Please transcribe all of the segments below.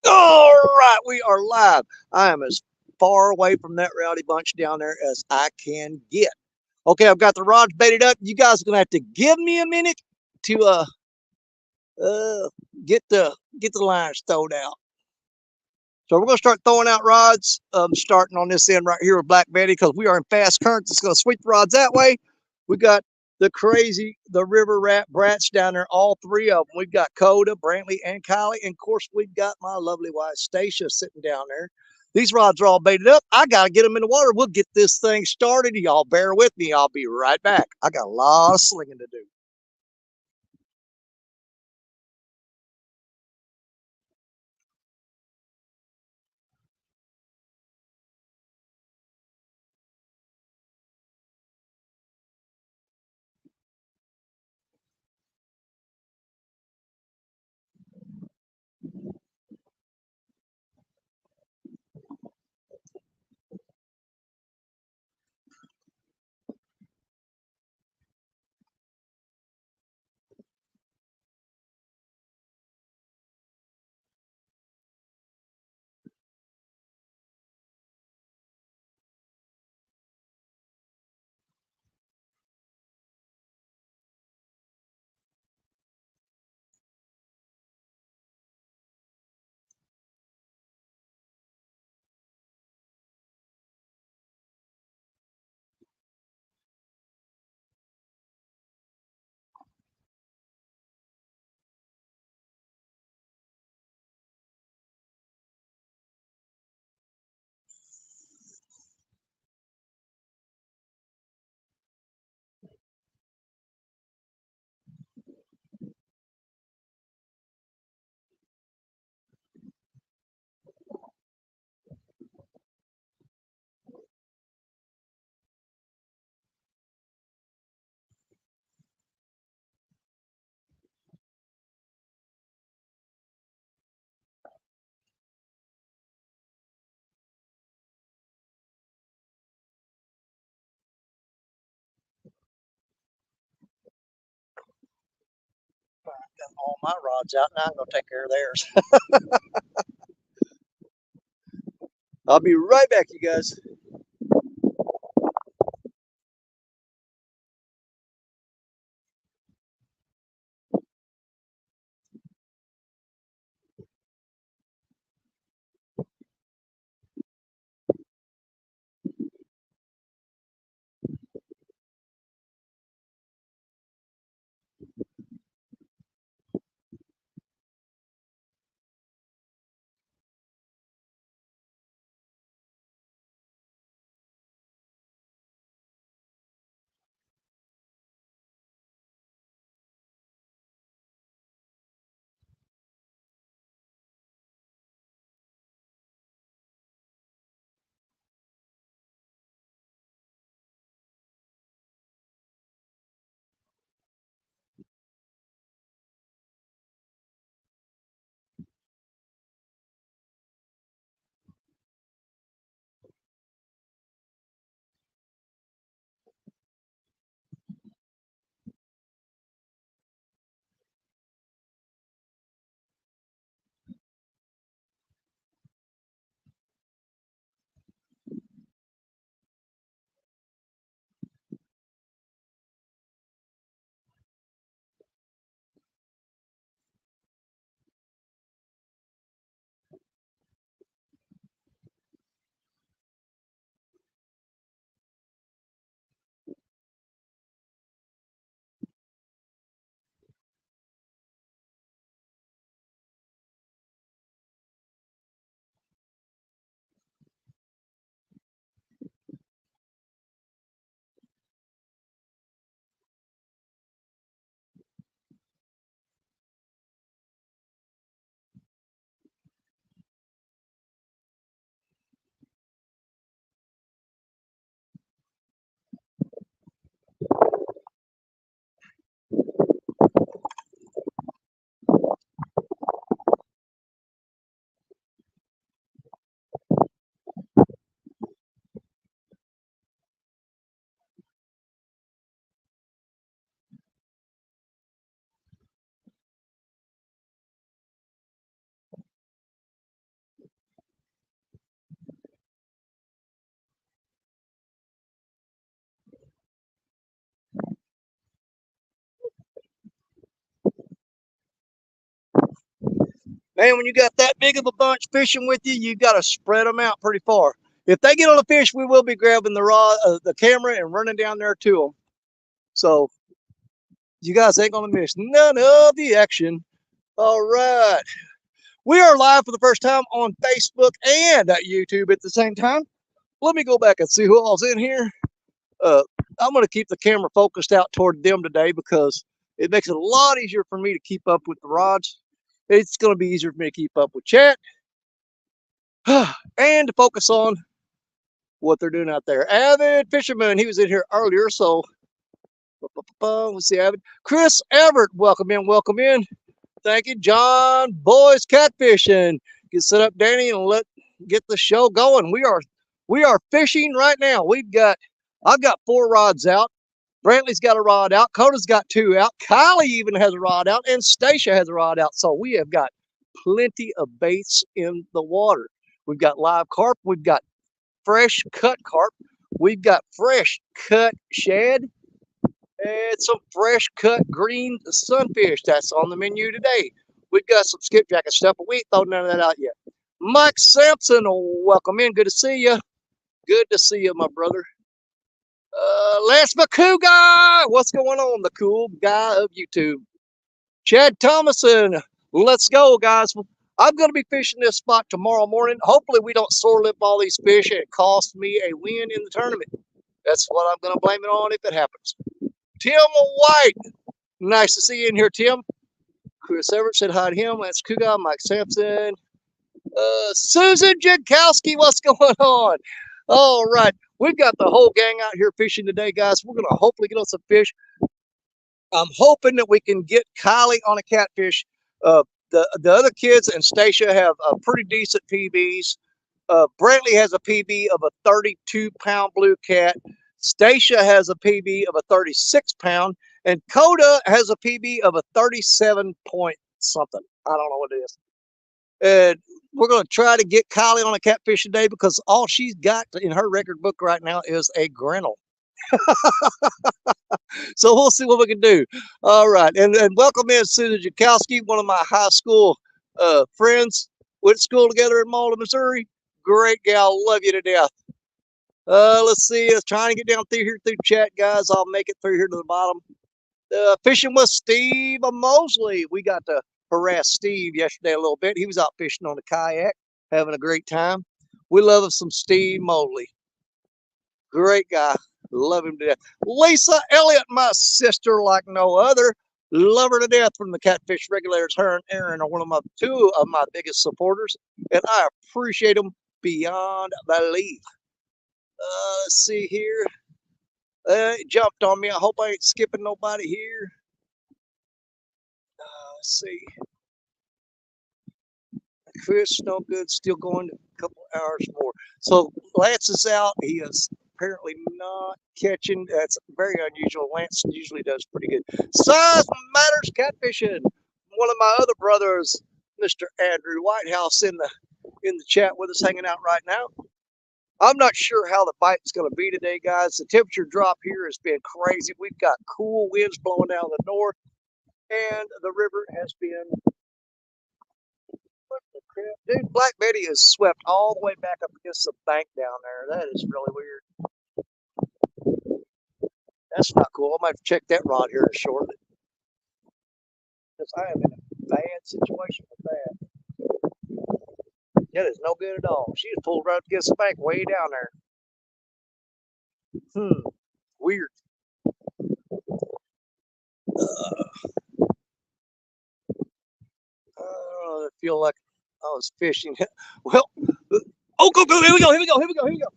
All right, we are live. I am as far away from that rowdy bunch down there as I can get. Okay, I've got the rods baited up. You guys are gonna have to give me a minute to uh get the lines thrown out. So we're gonna start throwing out rods. Starting on this end right here with Black Betty because we are in fast currents. It's gonna sweep the rods that way. We got the River Rat Brats down there, all three of them. We've got Coda, Brantley, and Kylie. And of course, we've got my lovely wife, Stacia, sitting down there. These rods are all baited up. I got to get them in the water. We'll get this thing started. Y'all bear with me. I'll be right back. I got a lot of slinging to do. Got all my rods out. Now I'm going to take care of theirs. I'll be right back, you guys. Man, when you got that big of a bunch fishing with you, you got to spread them out pretty far. If they get on the fish, we will be grabbing the rod, the camera, and running down there to them. So you guys ain't gonna miss none of the action. All right, we are live for the first time on Facebook and at YouTube at the same time. Let me go back and see who all's in here. I'm gonna keep the camera focused out toward them today because it makes it a lot easier for me to keep up with the rods. It's gonna be easier for me to keep up with chat and to focus on what they're doing out there. Avid Fisherman, he was in here earlier, so let's see, Avid. Chris Everett, welcome in, welcome in. Thank you, John. Boys catfishing. Get set up, Danny, and let get the show going. We are fishing right now. I've got 4 rods out. Brantley's got a rod out. Coda's got 2 out. Kylie even has a rod out, and Stacia has a rod out. So we have got plenty of baits in the water. We've got live carp. We've got fresh cut carp. We've got fresh cut shad and some fresh cut green sunfish. That's on the menu today. We've got some skipjack stuff, but we ain't thrown none of that out yet. Mike Sampson, welcome in. Good to see you. Good to see you, my brother. Lance McCougar, what's going on? The cool guy of YouTube. Chad Thomason, let's go, guys. I'm going to be fishing this spot tomorrow morning. Hopefully we don't sore lip all these fish and it costs me a win in the tournament. That's what I'm going to blame it on if it happens. Tim White, nice to see you in here, Tim. Chris Everett said hi to him. Lance Cougar, Mike Sampson. Susan Jankowski, what's going on? All right, we've got the whole gang out here fishing today, guys. We're going to hopefully get on some fish. I'm hoping that we can get Kylie on a catfish. The other kids and Stacia have pretty decent PBs. Brantley has a PB of a 32-pound blue cat. Stacia has a PB of a 36-pound, and Coda has a PB of a 37 point something. I don't know what it is. And we're going to try to get Kylie on a catfish today because all she's got in her record book right now is a grinnell. So we'll see what we can do. All right. And welcome in Susan Jakowski, one of my high school friends. Went to school together in Malta, Missouri. Great gal. Love you to death. Let's see. I was trying to get down through here through chat, guys. I'll make it through here to the bottom. Fishing with Steve Mosley. We got to harass Steve yesterday a little bit. He was out fishing on the kayak, having a great time. We love some Steve Mosley. Great guy. Love him to death. Lisa Elliott, my sister like no other. Love her to death from the Catfish Regulators. Her and Aaron are two of my biggest supporters, and I appreciate them beyond belief. Let's see here. It jumped on me. I hope I ain't skipping nobody here. Let's see. Chris, no good. Still going a couple hours more. So Lance is out. He is apparently not catching. That's very unusual. Lance usually does pretty good. Size matters catfishing. One of my other brothers, Mr. Andrew Whitehouse, in the chat with us, hanging out right now. I'm not sure how the bite's going to be today, guys. The temperature drop here has been crazy. We've got cool winds blowing down the north, and the river has been. Dude, Black Betty is swept all the way back up against the bank down there. That is really weird. That's not cool. I might have to check that rod here shortly. Because I am in a bad situation with that. That is no good at all. She just pulled right up against the bank way down there. Weird. I feel like I was fishing. Well, oh, go, here we go, here we go, here we go, here we go.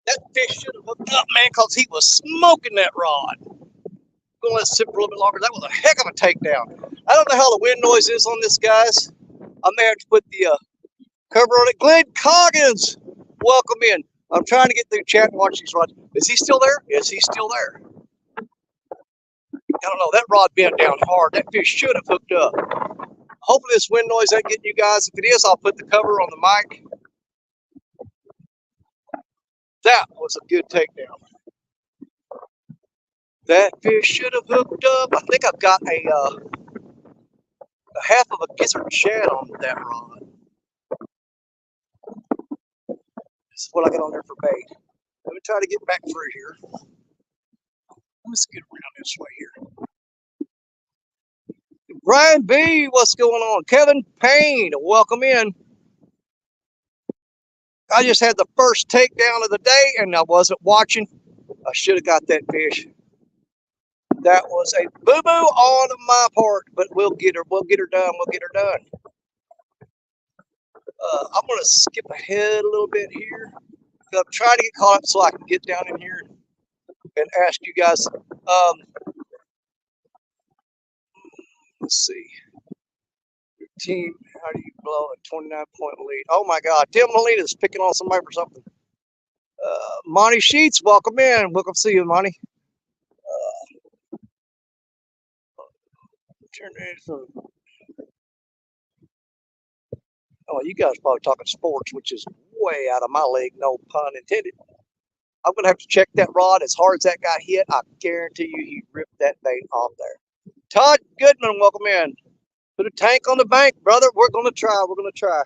That fish should have hooked up, man, because he was smoking that rod. gonna let it sit for a little bit longer. That was a heck of a takedown. I don't know how the wind noise is on this, guys. I may have to put the cover on it. Glenn Coggins, welcome in. I'm trying to get through chat and watch these rods. Is he still there? Yes, he's still there. I don't know. That rod bent down hard. That fish should have hooked up. Hopefully this wind noise ain't getting you guys. If it is, I'll put the cover on the mic. That was a good takedown. That fish should have hooked up. I think I've got a half of a gizzard shad on that rod. This is what I got on there for bait. Let me try to get back through here. Let's get around this way here. Brian B, what's going on? Kevin Payne, welcome in. I just had the first takedown of the day and I wasn't watching. I should have got that fish. That was a boo-boo on my part, but we'll get her. We'll get her done. We'll get her done. I'm gonna skip ahead a little bit here. I'm trying to get caught up so I can get down in here and ask you guys. Let's see. Your team, how do you blow a 29-point lead? Oh my God, Tim Molina's picking on somebody for something. Monty Sheets, welcome in. Welcome to see you, Monty. Turn into. Oh, you guys are probably talking sports, which is way out of my league, no pun intended. I'm going to have to check that rod. As hard as that got hit, I guarantee you he ripped that bait off there. Todd Goodman, welcome in. Put a tank on the bank, brother. We're going to try. We're going to try.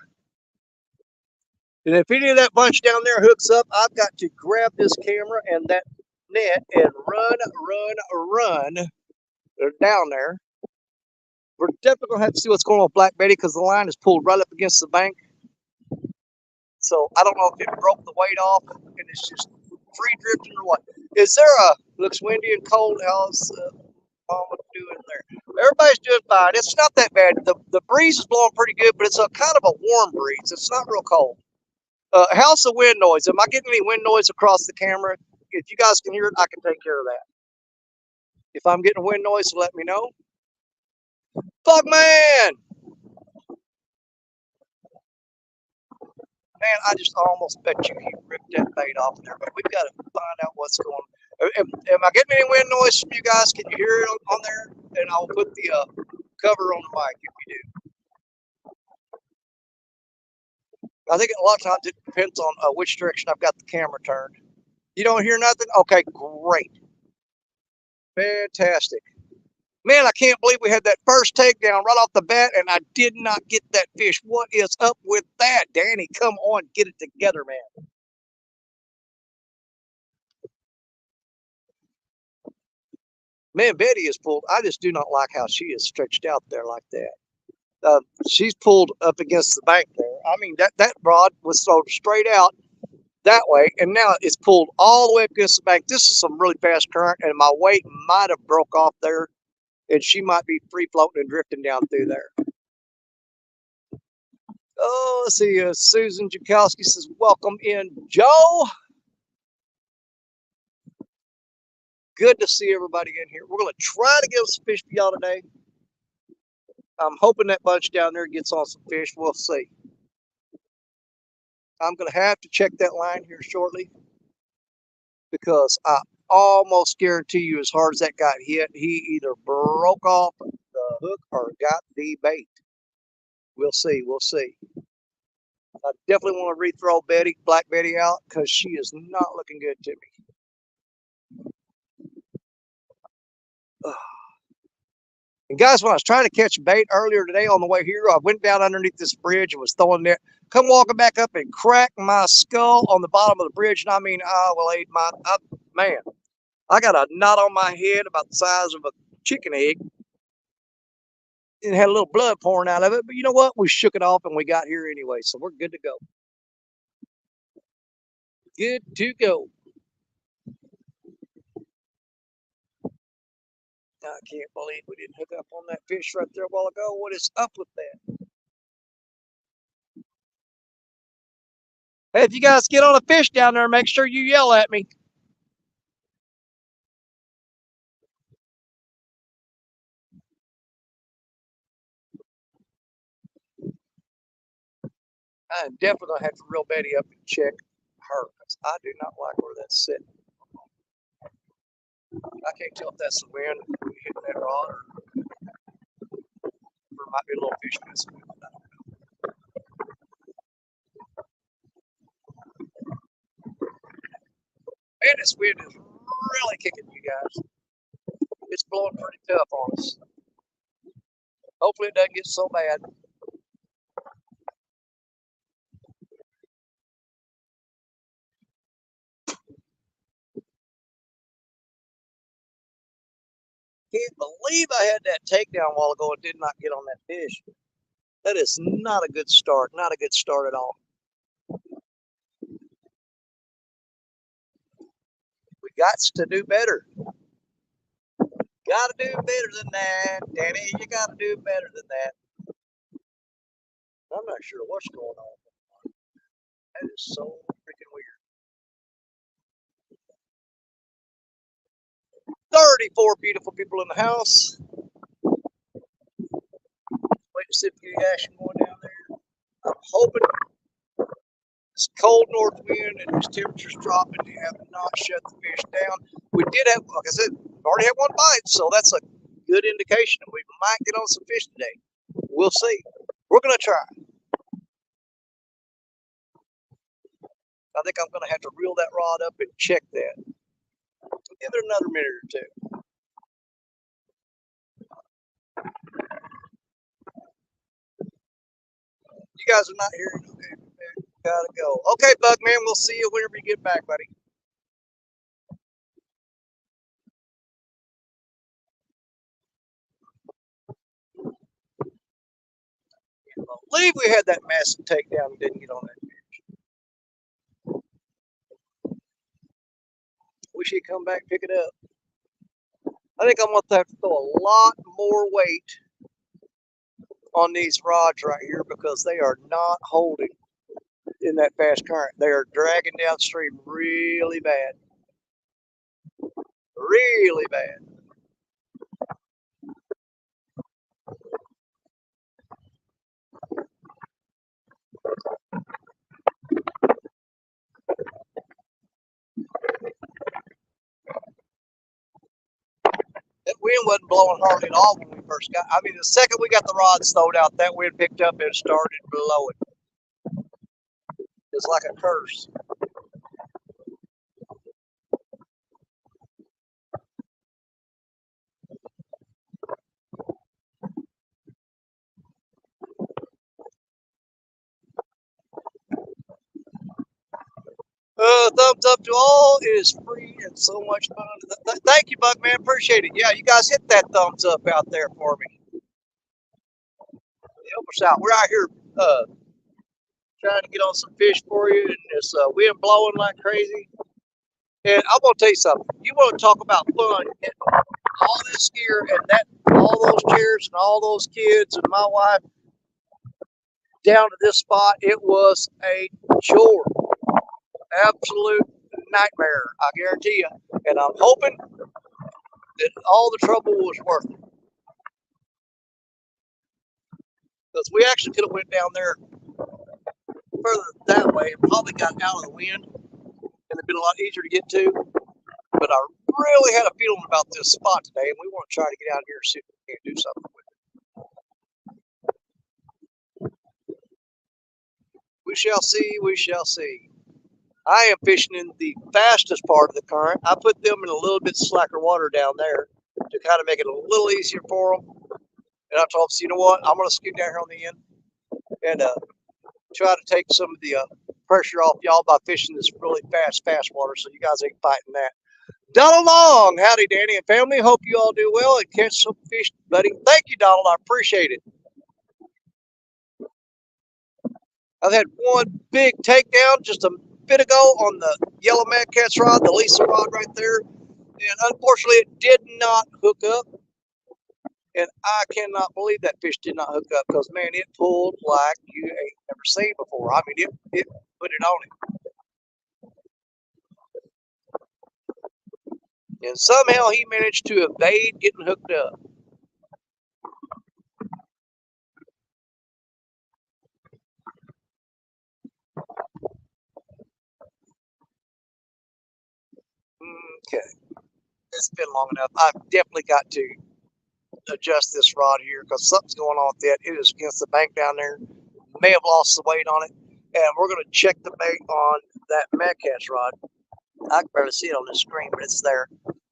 And if any of that bunch down there hooks up, I've got to grab this camera and that net and run down there. We're definitely going to have to see what's going on with Black Betty because the line is pulled right up against the bank. So I don't know if it broke the weight off and it's just free drifting or what. Is there looks windy and cold. How's Mama doing there? Everybody's doing fine. It's not that bad. The breeze is blowing pretty good, but it's a kind of a warm breeze. It's not real cold. How's the wind noise? Am I getting any wind noise across the camera? If you guys can hear it, I can take care of that. If I'm getting wind noise, let me know. Fuck man! Man, I just almost bet you he ripped that bait off there, but we've got to find out what's going on. Am I getting any wind noise from you guys? Can you hear it on there? And I'll put the cover on the mic if you do. I think a lot of times it depends on which direction I've got the camera turned. You don't hear nothing? Okay, great. Fantastic. Man, I can't believe we had that first takedown right off the bat, and I did not get that fish. What is up with that? Danny, come on, get it together, man. Man, Betty is pulled. I just do not like how she is stretched out there like that. She's pulled up against the bank there. I mean, that rod was thrown straight out that way, and now it's pulled all the way up against the bank. This is some really fast current, and my weight might have broke off there, and she might be free floating and drifting down through there. Oh, let's see. Susan Jakowski says, welcome in, Joe. Good to see everybody in here. We're going to try to get some fish for y'all today. I'm hoping that bunch down there gets on some fish. We'll see. I'm going to have to check that line here shortly because I almost guarantee you as hard as that got hit, he either broke off the hook or got the bait. We'll see. We'll see. I definitely want to rethrow Black Betty out because she is not looking good to me. And guys, when I was trying to catch bait earlier today on the way here, I went down underneath this bridge and was throwing net. Come walking back up and cracked my skull on the bottom of the bridge. And I mean, man, I got a knot on my head about the size of a chicken egg. It had a little blood pouring out of it. But you know what? We shook it off and we got here anyway. So we're good to go. Good to go. I can't believe we didn't hook up on that fish right there a while ago. What is up with that? Hey, if you guys get on a fish down there, make sure you yell at me. I'm definitely gonna have to reel Betty up and check her because I do not like where that's sitting. I can't tell if that's the wind hitting that rod or there might be a little fish messing with it. Man, this wind is really kicking, you guys. It's blowing pretty tough on us. Hopefully it doesn't get so bad. Can't believe I had that takedown a while ago and did not get on that fish. That is not a good start. Not a good start at all. We got to do better. Gotta do better than that, Danny. You gotta do better than that. I'm not sure what's going on. That is so freaking weird. 34 beautiful people in the house. Wait to see if we get action going down there. I'm hoping this cold north wind and these temperatures dropping have not shut the fish down. We did have, like I said, already had one bite, so that's a good indication that we might get on some fish today. We'll see. We're gonna try. I think I'm gonna have to reel that rod up and check that. Give it another minute or two. You guys are not hearing. Okay, gotta go. Okay, Bugman, we'll see you whenever you get back, buddy. I believe we had that massive takedown and didn't get on that fish. Wish he'd come back and pick it up. I think I'm going to have to throw a lot more weight on these rods right here because they are not holding in that fast current. They are dragging downstream really bad. Really bad. That wind wasn't blowing hardly at all when we first got. I mean, the second we got the rods thrown out, that wind picked up and started blowing. It's like a curse. Thumbs up to all. It is free and so much fun. Thank you, Buckman. Appreciate it. Yeah, you guys hit that thumbs up out there for me. Help us out. We're out here trying to get on some fish for you, and this wind blowing like crazy. And I'm gonna tell you something. You want to talk about fun? Getting all this gear and that, all those chairs and all those kids and my wife down to this spot. It was a chore, absolute nightmare. I guarantee you. And I'm hoping that all the trouble was worth it. Because we actually could have went down there further that way and probably got out of the wind and it'd been a lot easier to get to. But I really had a feeling about this spot today, and we want to try to get out here and see if we can do something with it. We shall see, we shall see. I am fishing in the fastest part of the current. I put them in a little bit slacker water down there to kind of make it a little easier for them. And I told them, you know what, I'm going to scoot down here on the end and try to take some of the pressure off y'all by fishing this really fast water so you guys ain't fighting that. Donald Long, howdy Danny and family. Hope you all do well and catch some fish, buddy. Thank you, Donald. I appreciate it. I've had one big takedown just a bit ago on the yellow mad cat's rod, the Lisa rod right there. And unfortunately, it did not hook up. And I cannot believe that fish did not hook up because, man, it pulled like you ain't never seen before. I mean, it put it on him. And somehow he managed to evade getting hooked up. Okay, it's been long enough. I've definitely got to adjust this rod here because something's going on with it. It is against the bank down there. May have lost the weight on it. And we're going to check the bait on that Mad Catch rod. I can barely see it on the screen, but it's there.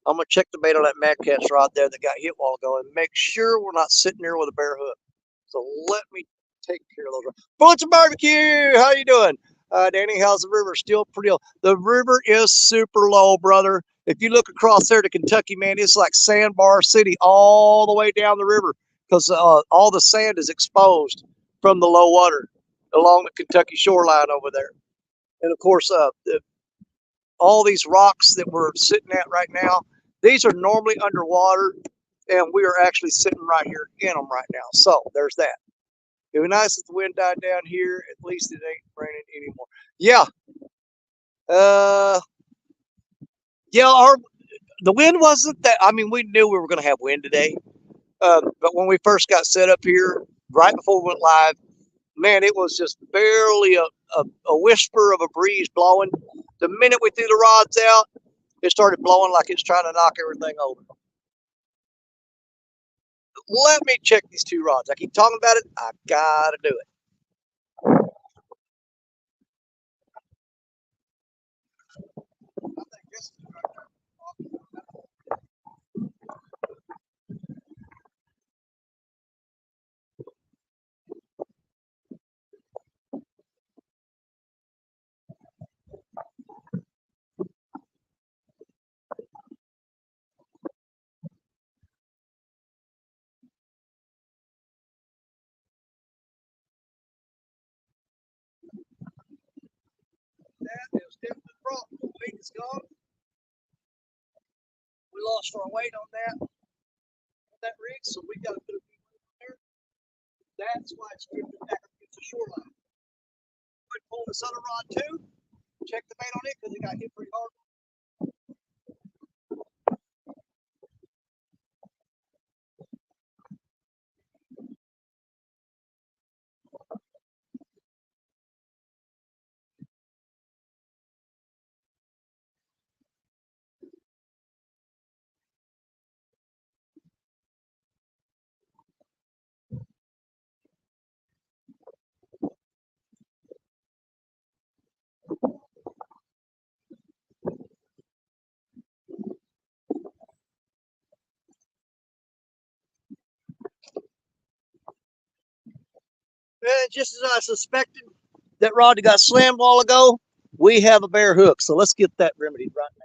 I'm going to check the bait on that Mad Catch rod there that got hit a while ago and make sure we're not sitting there with a bare hook. So let me take care of those. Bullets and Barbecue, how you doing? Danny, how's the river? Still pretty low. The river is super low, brother. If you look across there to Kentucky, man, it's like Sandbar City all the way down the river because all the sand is exposed from the low water along the Kentucky shoreline over there. And of course, all these rocks that we're sitting at right now, these are normally underwater, and we are actually sitting right here in them right now. So there's that. It would be nice if the wind died down here. At least it ain't raining anymore. Yeah. Uh, yeah, the wind wasn't that. I mean, we knew we were going to have wind today. But when we first got set up here, right before we went live, man, it was just barely a whisper of a breeze blowing. The minute we threw the rods out, it started blowing like it's trying to knock everything over. Let me check these two rods. I keep talking about it. I got to do it. That is definitely the problem. The weight is gone. We lost our weight on that rig, so we got to put a few on there. That's why it's drifting back against the shoreline. We'd pull this other rod too. Check the bait on it because it got hit pretty hard. And just as I suspected, that rod that got slammed a while ago, we have a bare hook. So let's get that remedied right now.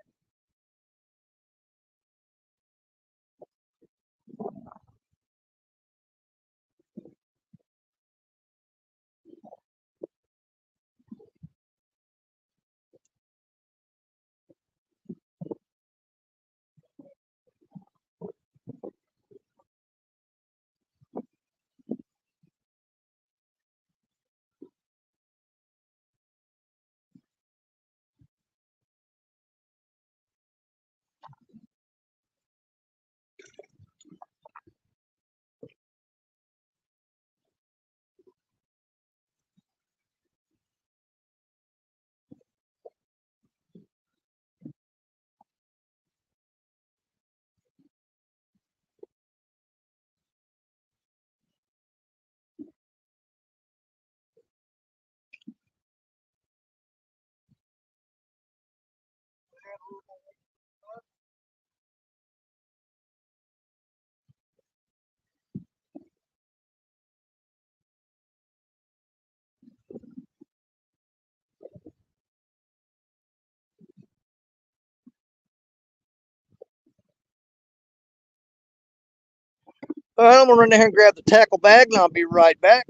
All right, I'm gonna run down here and grab the tackle bag, and I'll be right back.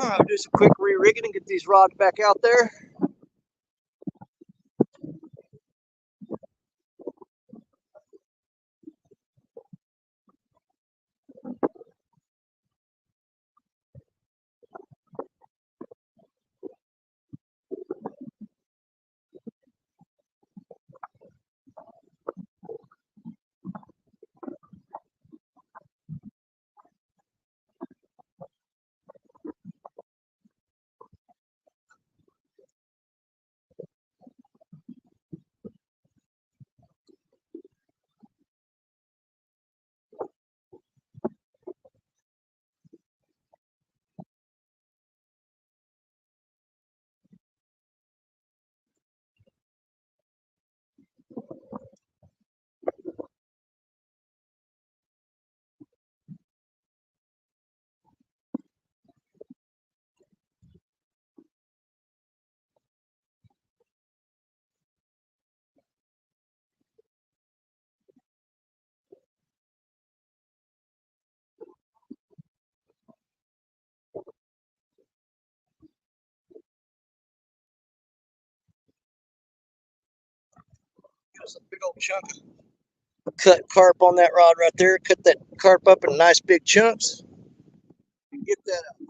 I'll do some quick re-rigging and get these rods back out there. Got some big old chunk of cut carp on that rod right there. Cut that carp up in nice big chunks and get that out.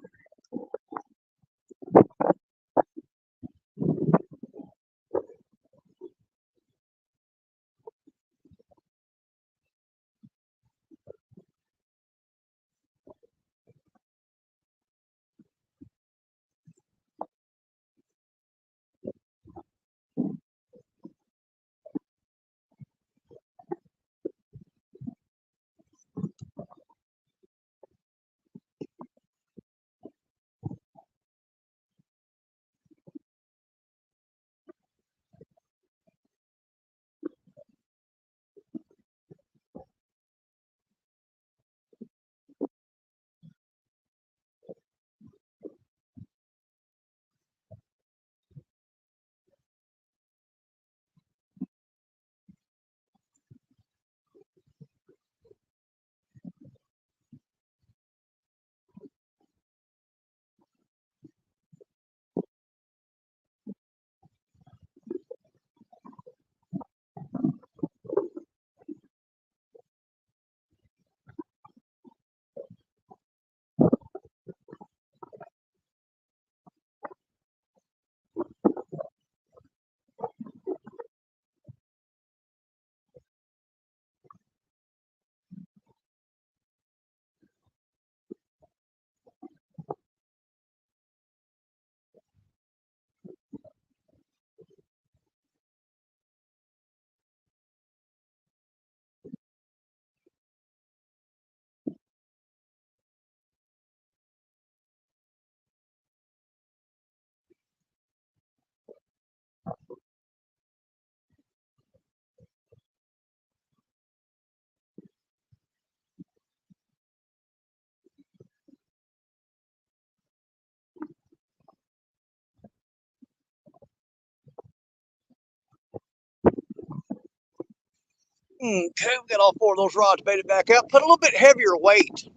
Okay, we got all four of those rods baited back out. Put a little bit heavier weight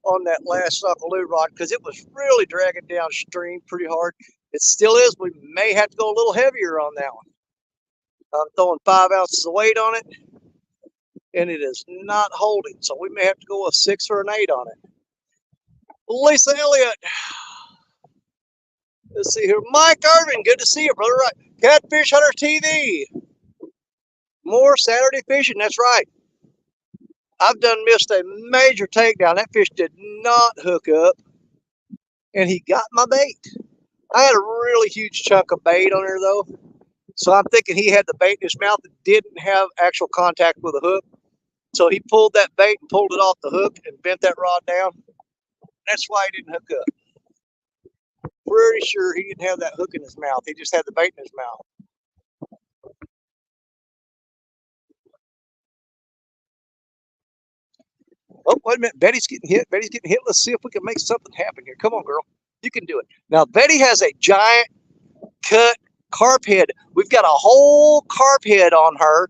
on that last suckaloo rod because it was really dragging downstream pretty hard. It still is. We may have to go a little heavier on that one. I'm throwing 5 ounces of weight on it, and it is not holding. So we may have to go a 6 or an 8 on it. Lisa Elliott. Let's see here. Mike Irvin, good to see you, brother. Right. Catfish Hunter TV. More Saturday fishing. That's right. I've done missed a major takedown. That fish did not hook up, and he got my bait. I had a really huge chunk of bait on there, though. So I'm thinking he had the bait in his mouth that didn't have actual contact with the hook. So he pulled that bait and pulled it off the hook and bent that rod down. That's why he didn't hook up. Pretty sure he didn't have that hook in his mouth. He just had the bait in his mouth. Oh, wait a minute. Betty's getting hit. Betty's getting hit. Let's see if we can make something happen here. Come on, girl. You can do it. Now, Betty has a giant cut carp head. We've got a whole carp head on her.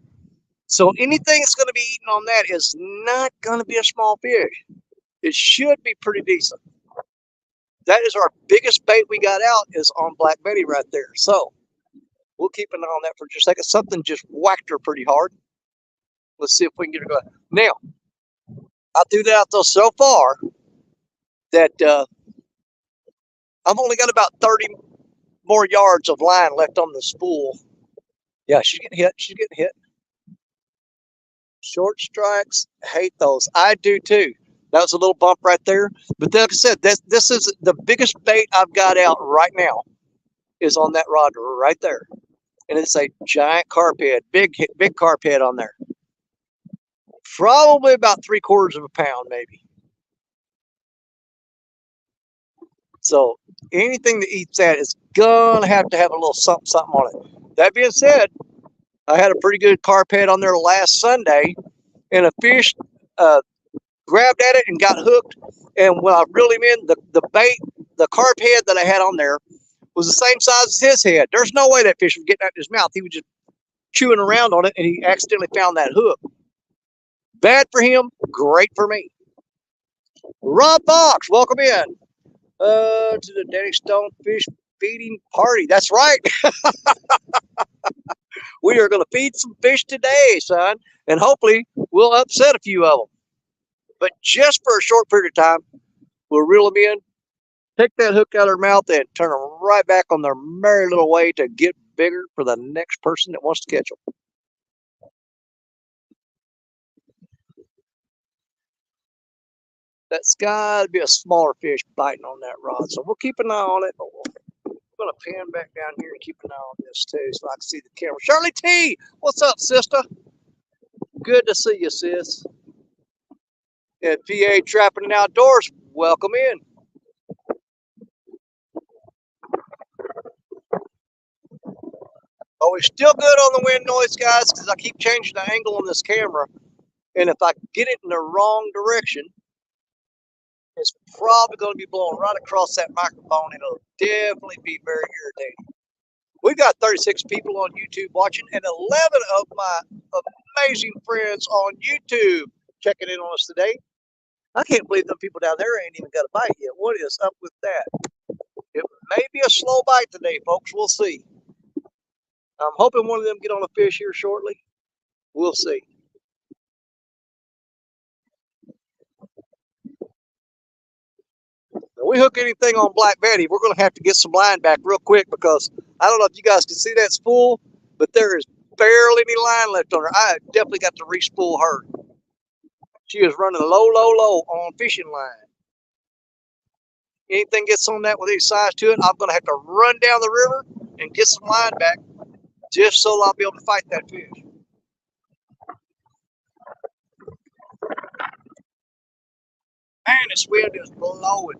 So anything that's going to be eaten on that is not going to be a small fish. It should be pretty decent. that is our biggest bait we got out is on Black Betty right there. So we'll keep an eye on that for just a second. Something just whacked her pretty hard. Let's see if we can get her going. Now, I threw that out though so far that I've only got about 30 more yards of line left on the spool. Yeah, she's getting hit. She's getting hit. Short strikes, hate those. I do too. That was a little bump right there. But like I said, this is the biggest bait I've got out right now is on that rod right there. And it's a giant carp head, big carp head on there. Probably about 3/4 of a pound, maybe. So anything that eats that is gonna have to have a little something on it. That being said, I had a pretty good carp head on there last Sunday, and a fish grabbed at it and got hooked. And when I reeled him in, the bait, the carp head that I had on there was the same size as his head. There's no way that fish was getting out of his mouth. He was just chewing around on it, and he accidentally found that hook. Bad for him, great for me. Rob Fox, welcome in to the Danny Stone Fish Feeding Party. That's right. We are going to feed some fish today, son, and hopefully we'll upset a few of them. But just for a short period of time, we'll reel them in, take that hook out of their mouth, and turn them right back on their merry little way to get bigger for the next person that wants to catch them. That's got to be a smaller fish biting on that rod, so we'll keep an eye on it. But we're going to pan back down here and keep an eye on this too, so I can see the camera. Shirley T, what's up, sister? Good to see you, sis. And PA Trapping and Outdoors, welcome in. Oh, we're still good on the wind noise, guys, because I keep changing the angle on this camera. And if I get it in the wrong direction, it's probably going to be blowing right across that microphone, and it'll definitely be very irritating. We've got 36 people on YouTube watching, and 11 of my amazing friends on YouTube checking in on us today. I can't believe them people down there ain't even got a bite yet. What is up with that? It may be a slow bite today, folks. We'll see. I'm hoping one of them get on a fish here shortly. We'll see. If we hook anything on Black Betty, we're going to have to get some line back real quick, because I don't know if you guys can see that spool, but there is barely any line left on her. I definitely got to re-spool her. She is running low on fishing line. Anything gets on that with any size to it, I'm going to have to run down the river and get some line back just so I'll be able to fight that fish. Man, this wind is blowing.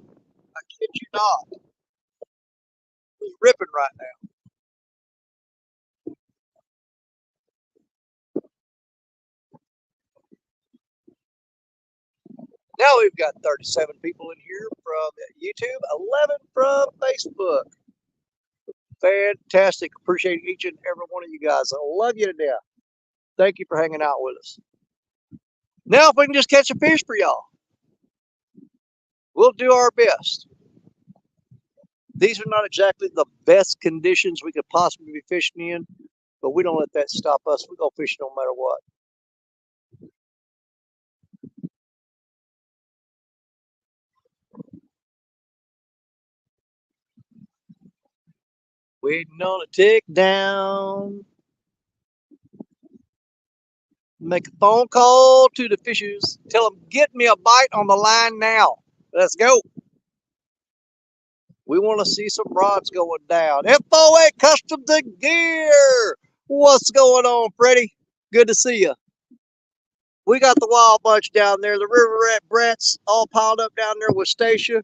I kid you not. It's ripping right now. Now we've got 37 people in here from YouTube, 11 from Facebook. Fantastic. Appreciate each and every one of you guys. I love you to death. Thank you for hanging out with us. Now, if we can just catch a fish for y'all, we'll do our best. These are not exactly the best conditions we could possibly be fishing in, but we don't let that stop us. We go fishing no matter what. Waiting on a tick down. Make a phone call to the fishers. Tell them, get me a bite on the line now. Let's go. We want to see some rods going down. FOA Customs and Gear. What's going on, Freddie? Good to see you. We got the wild bunch down there. The River Rat Brats all piled up down there with Stacia.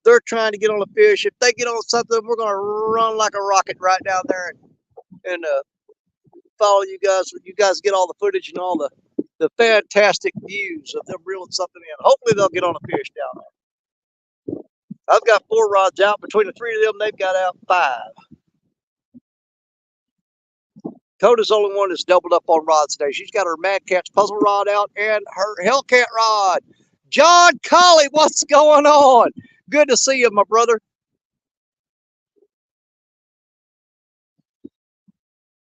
They're trying to get on a fish. If they get on something, we're going to run like a rocket right down there and follow you guys. You guys get all the footage and all the fantastic views of them reeling something in. Hopefully they'll get on a fish down there. I've got 4 rods out. Between the 3 of them, they've got out 5. Coda's the only one that's doubled up on rods today. She's got her Mad Cat's puzzle rod out and her Hellcat rod. John Colley, what's going on? Good to see you, my brother.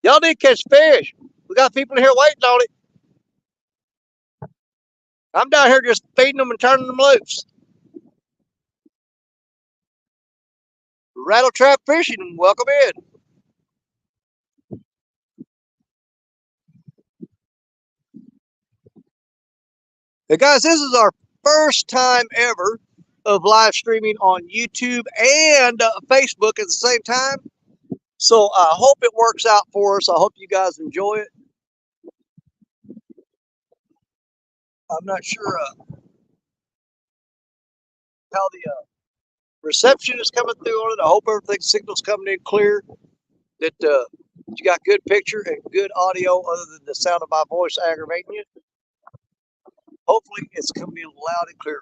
Y'all did catch fish. We got people here waiting on it. I'm down here just feeding them and turning them loose. Rattle trap fishing. Welcome in. Hey guys, this is our first time ever of live streaming on YouTube and Facebook at the same time. So I hope it works out for us. I hope you guys enjoy it. I'm not sure how the reception is coming through on it. I hope everything signal's coming in clear. That you got good picture and good audio, other than the sound of my voice aggravating you. Hopefully, it's coming in loud and clear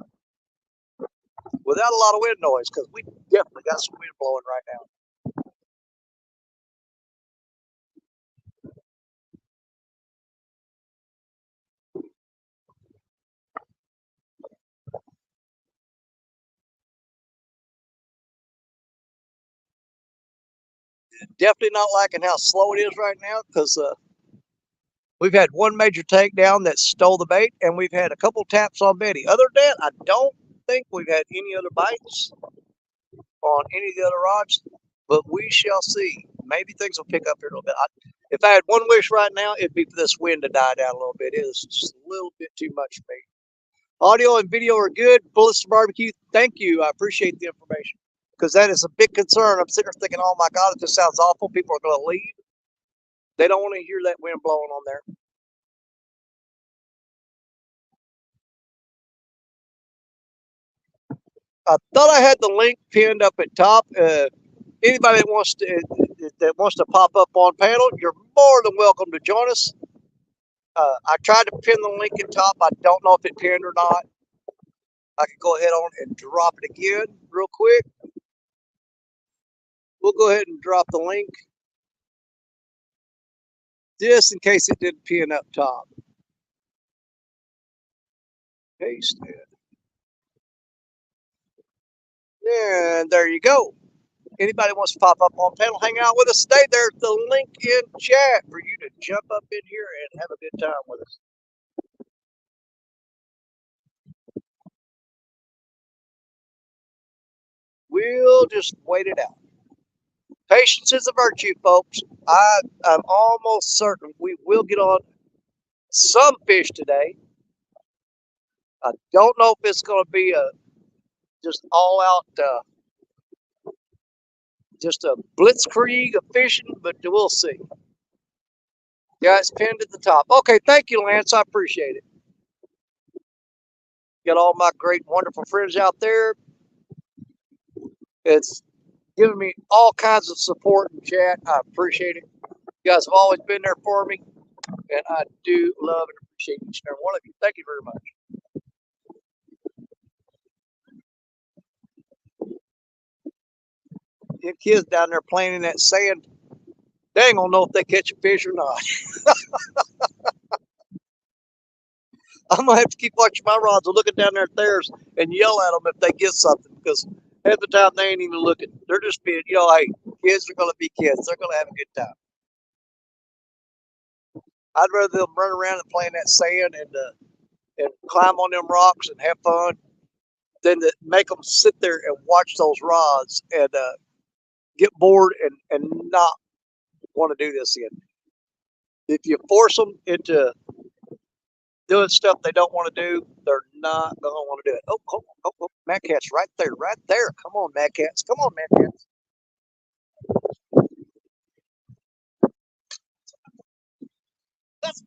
without a lot of wind noise, because we definitely got some wind blowing right now. Definitely not liking how slow it is right now, because we've had one major takedown that stole the bait, and we've had a couple taps on Betty. Other than that, I don't think we've had any other bites on any of the other rods, but we shall see. Maybe things will pick up here a little bit. If I had one wish right now, it'd be for this wind to die down a little bit. It is just a little bit too much for me. Audio and video are good. Bullets to barbecue, thank you. I appreciate the information, because that is a big concern. I'm sitting there thinking, oh my God, if this sounds awful, people are going to leave. They don't want to hear that wind blowing on there. I thought I had the link pinned up at top. Anybody that wants to pop up on panel, you're more than welcome to join us. I tried to pin the link at top. I don't know if it pinned or not. I could go ahead on and drop it again real quick. We'll go ahead and drop the link just in case it didn't pin up top. Paste it. And there you go. Anybody wants to pop up on panel, hang out with us, stay there. The link in chat for you to jump up in here and have a good time with us. We'll just wait it out. Patience is a virtue, folks. I'm almost certain we will get on some fish today. I don't know if it's going to be a just all out, just a blitzkrieg of fishing, but we'll see. Yeah, it's pinned at the top. Okay, thank you, Lance. I appreciate it. Got all my great, wonderful friends out there. It's giving me all kinds of support in chat. I appreciate it. You guys have always been there for me, and I do love and appreciate each and every one of you. Thank you very much. Them kids down there playing in that sand, they ain't gonna know if they catch a fish or not. I'm gonna have to keep watching my rods and looking down there at theirs and yell at them if they get something, because half the time they ain't even looking. They're just being, hey, kids are gonna be kids. They're gonna have a good time. I'd rather them run around and play in that sand and climb on them rocks and have fun than to make them sit there and watch those rods and get bored and not want to do this again. If you force them into doing stuff they don't want to do, they're not going to want to do it. Oh, Mad Cat's right there, right there. Come on, Mad Cats. Come on, Mad Cats. That's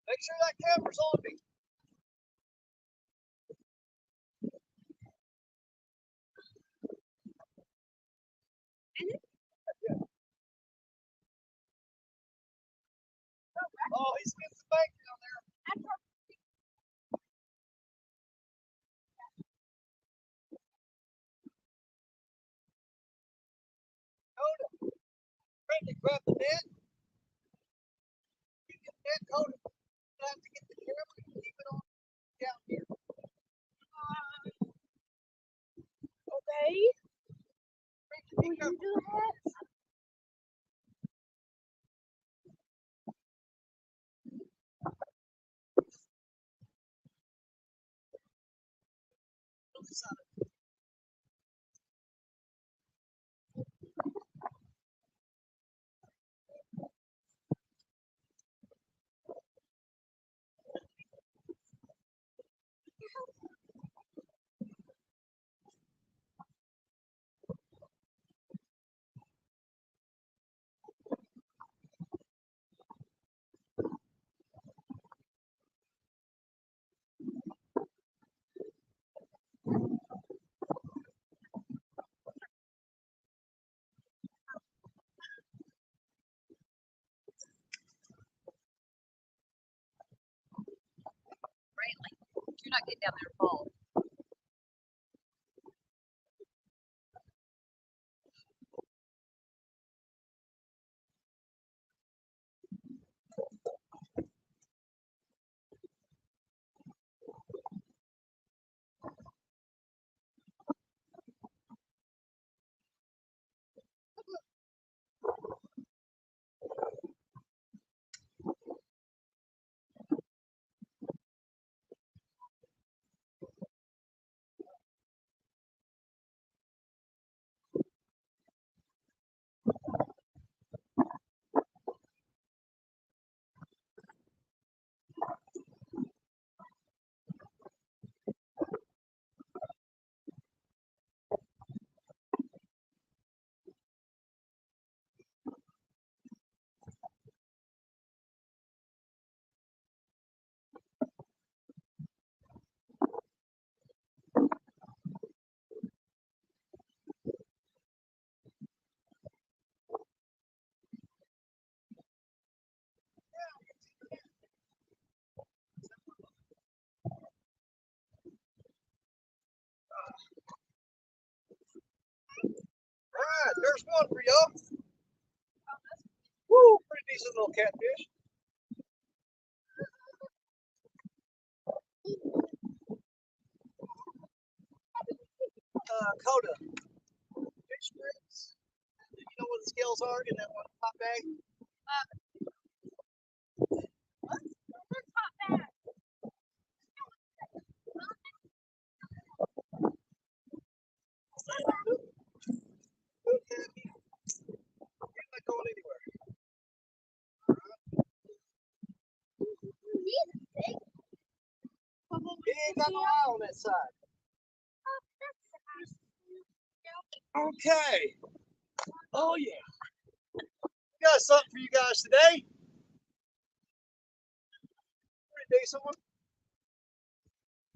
Make sure that camera's on me. Oh, he's getting some bait down there. Coda, Randy, grab the net. You get the net, Coda. You have to get the camera and keep it on down here. Okay. Randy, Will be you careful. do that? You're not getting down there and fall. All right, there's one for y'all. Woo, pretty decent little catfish. Coda, fish strips. You know what the scales are in that one top bag? You're not going anywhere. He ain't got no eye on that side. Okay. Oh yeah. We got something for you guys today. Pretty decent one.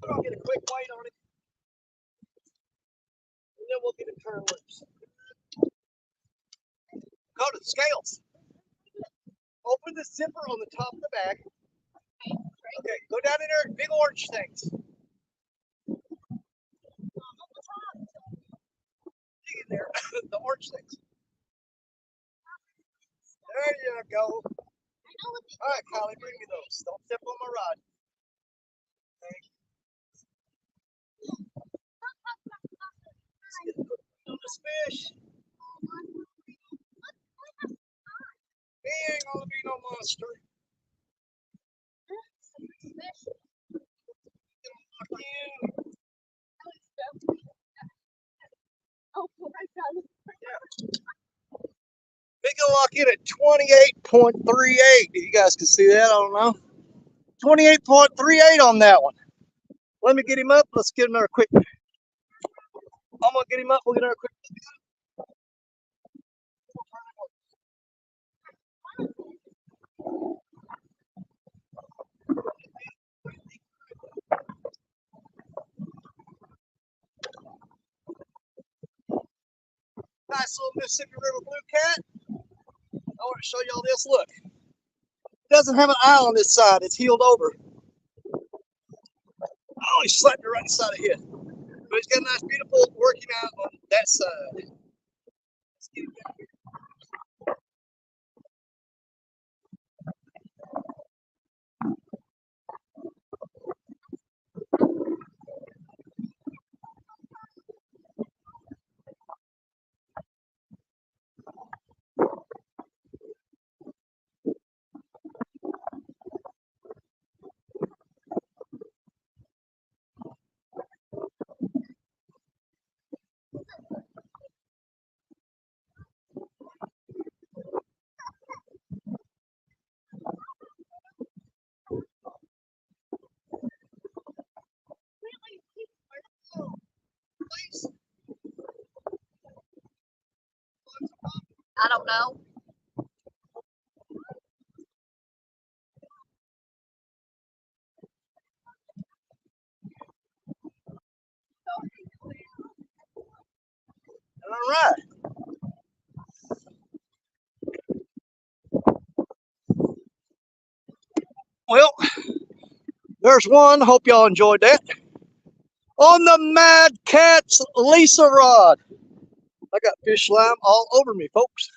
We're gonna get a quick bite on it, and then we'll get it turned loose. Go to the scales. Open the zipper on the top of the bag. Okay, go down in there, big orange things. Dig in there, the orange things. There you go. All right, Kylie, bring me those. Don't step on my rod. Okay. Let's get on this fish. He ain't gonna be no monster. Get him locked in. Big lock in at 28.38. If you guys can see that, I don't know. 28.38 on that one. Let me get him up. Let's get another quick. I'm gonna get him up. We'll get another quick. nice little Mississippi River blue cat. I want to show y'all this. Look, it doesn't have an eye on this side. It's healed over. Oh, he slapped me right in the side of the head. But he's got a nice, beautiful working out on that side. Let's get him down here. Please. I don't know. All right. Well, there's one. Hope y'all enjoyed that. On the Mad Cat's Lisa rod. I got fish slime all over me, folks.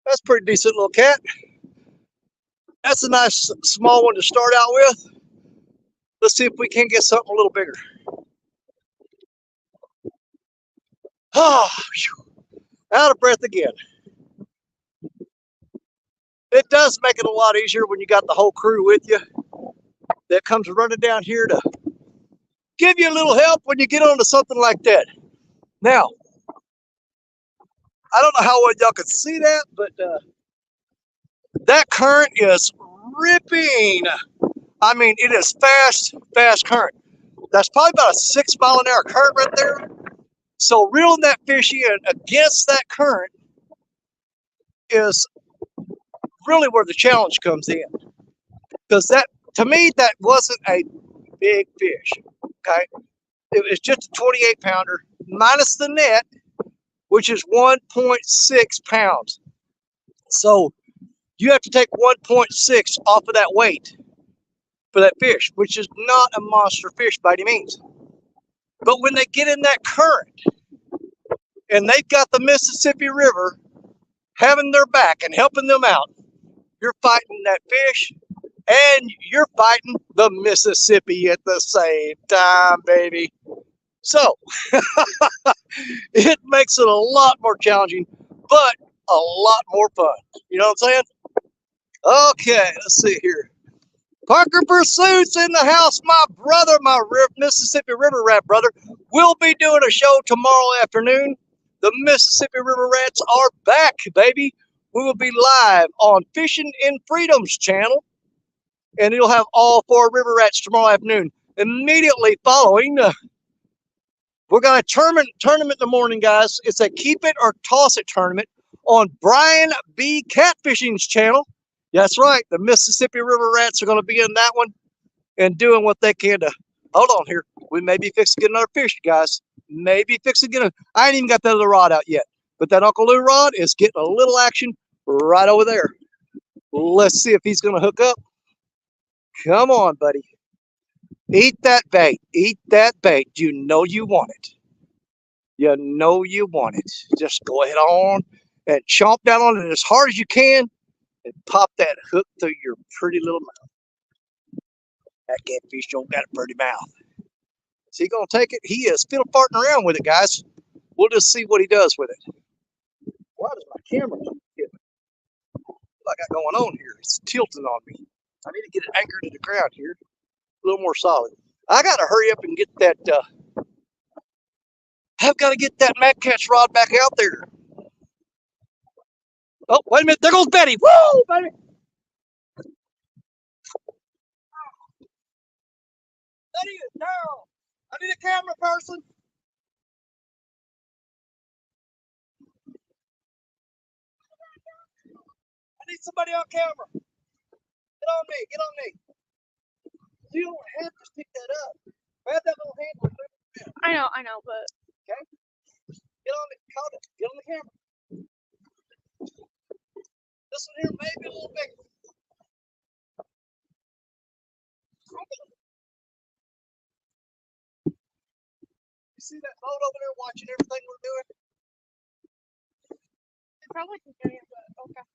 That's a pretty decent little cat. That's a nice small one to start out with. Let's see if we can get something a little bigger. Ah, out of breath again. It does make it a lot easier when you got the whole crew with you that comes running down here to give you a little help when you get onto something like that. Now, I don't know how well y'all can see that, but that current is ripping. I mean, it is fast current. That's probably about a 6-mile-an-hour current right there. So reeling that fish in against that current is really where the challenge comes in. Because that, to me, that wasn't a big fish. Okay, it was just a 28 pounder minus the net, which is 1.6 pounds. So you have to take 1.6 off of that weight for that fish, which is not a monster fish by any means. But when they get in that current and they've got the Mississippi River having their back and helping them out, you're fighting that fish and you're fighting the Mississippi at the same time, baby. So it makes it a lot more challenging, but a lot more fun. You know what I'm saying? Okay, let's see here. Parker Pursuit's in the house. My brother, my Mississippi River Rat brother, will be doing a show tomorrow afternoon. The Mississippi River Rats are back, baby. We will be live on Fishin' in Freedom's channel, and it'll have all 4 river rats tomorrow afternoon. Immediately following, we're going to tournament in the morning, guys. It's a keep it or toss it tournament on Brian B. Catfishing's channel. That's right. The Mississippi River Rats are going to be in that one and doing what they can to hold on here. We may be fixing to get another fish, guys. Maybe fixing to get I ain't even got that other rod out yet, but that Uncle Lou rod is getting a little action right over there. Let's see if he's going to hook up. Come on, buddy. Eat that bait. Eat that bait. You know you want it. You know you want it. Just go ahead on and chomp down on it as hard as you can and pop that hook through your pretty little mouth. That catfish don't got a pretty mouth. Is he going to take it? He is fiddle farting around with it, guys. We'll just see what he does with it. Why does my camera keep what I got going on here? It's tilting on me. I need to get it anchored to the ground here. A little more solid. I got to hurry up and get that. I've got to get that Mad Cat's rod back out there. Oh, wait a minute. There goes Betty. Woo, Betty. Betty is down. I need a camera person. I need somebody on camera. Get on me. Get on me. You don't have to pick that up. Grab that little handle. I know, but Okay. Get on me. Hold it. Get on camera. This one here may be a little bigger. You see that boat over there watching everything we're doing? It probably can carry it, but okay.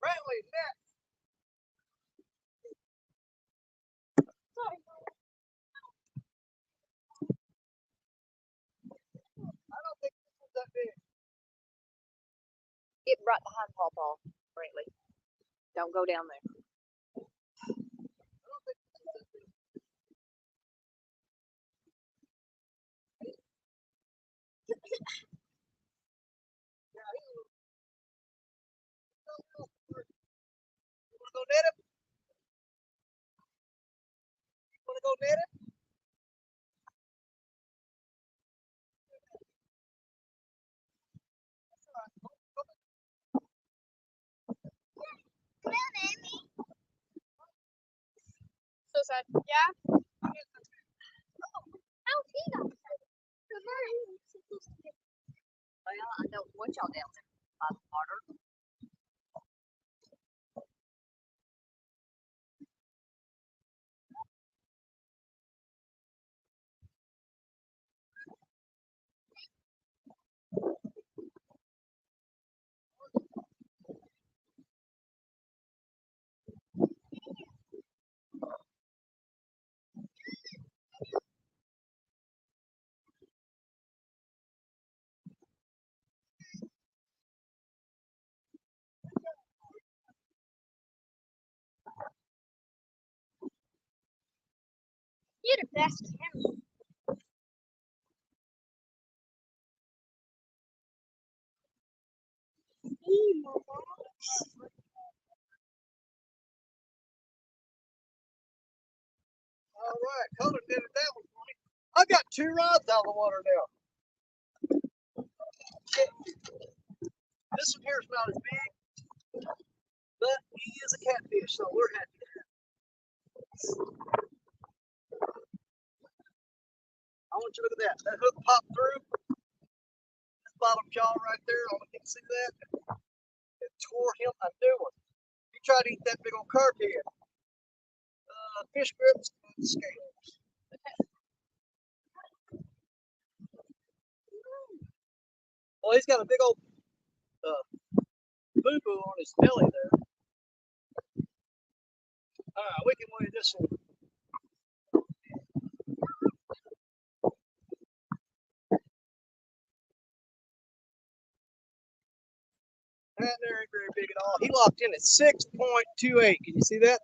Brantley, net. Sorry. I don't think this one's that big. Get right behind Paw Paw, Brantley. Don't go down there. I don't think this one's that big. Yeah, he's a little. You wanna go net him? You wanna go net him? So sad. Yeah. How's he not? Well, I don't want y'all down there by the water. You're the best camera. All right, Colin did it that one for me. I got 2 rods out of the water now. This one here is not as big, but he is a catfish, so we're happy to have him. I want you to look at that. That hook popped through. This bottom jaw right there, I don't know if you can see that. It tore him a new one. He tried to eat that big old carp head. Fish grips and scales. Well, he's got a big old boo-boo on his belly there. All right, we can weigh this one. That there ain't very big at all. He locked in at 6.28. Can you see that?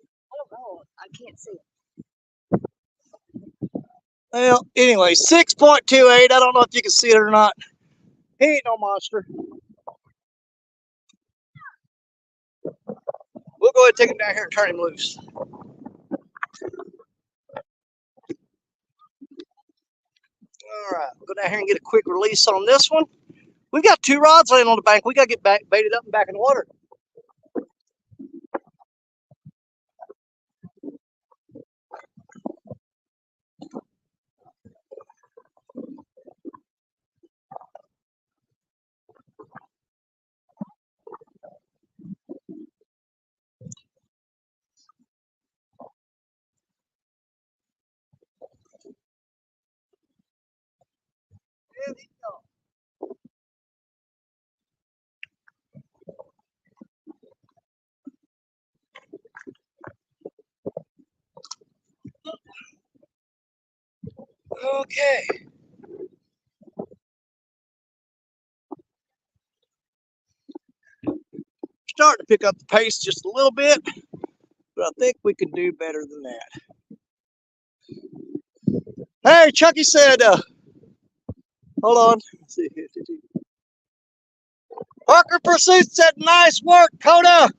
I don't know. I can't see it. Well, anyway, 6.28. I don't know if you can see it or not. He ain't no monster. We'll go ahead and take him down here and turn him loose. All right, go down here and get a quick release on this one. We've got 2 rods laying on the bank. We got to get back baited up and back in the water. There he goes. Okay. Starting to pick up the pace just a little bit, but I think we can do better than that. Hey, Chucky said, hold on. Let's see. Parker Pursuit said, nice work, Coda.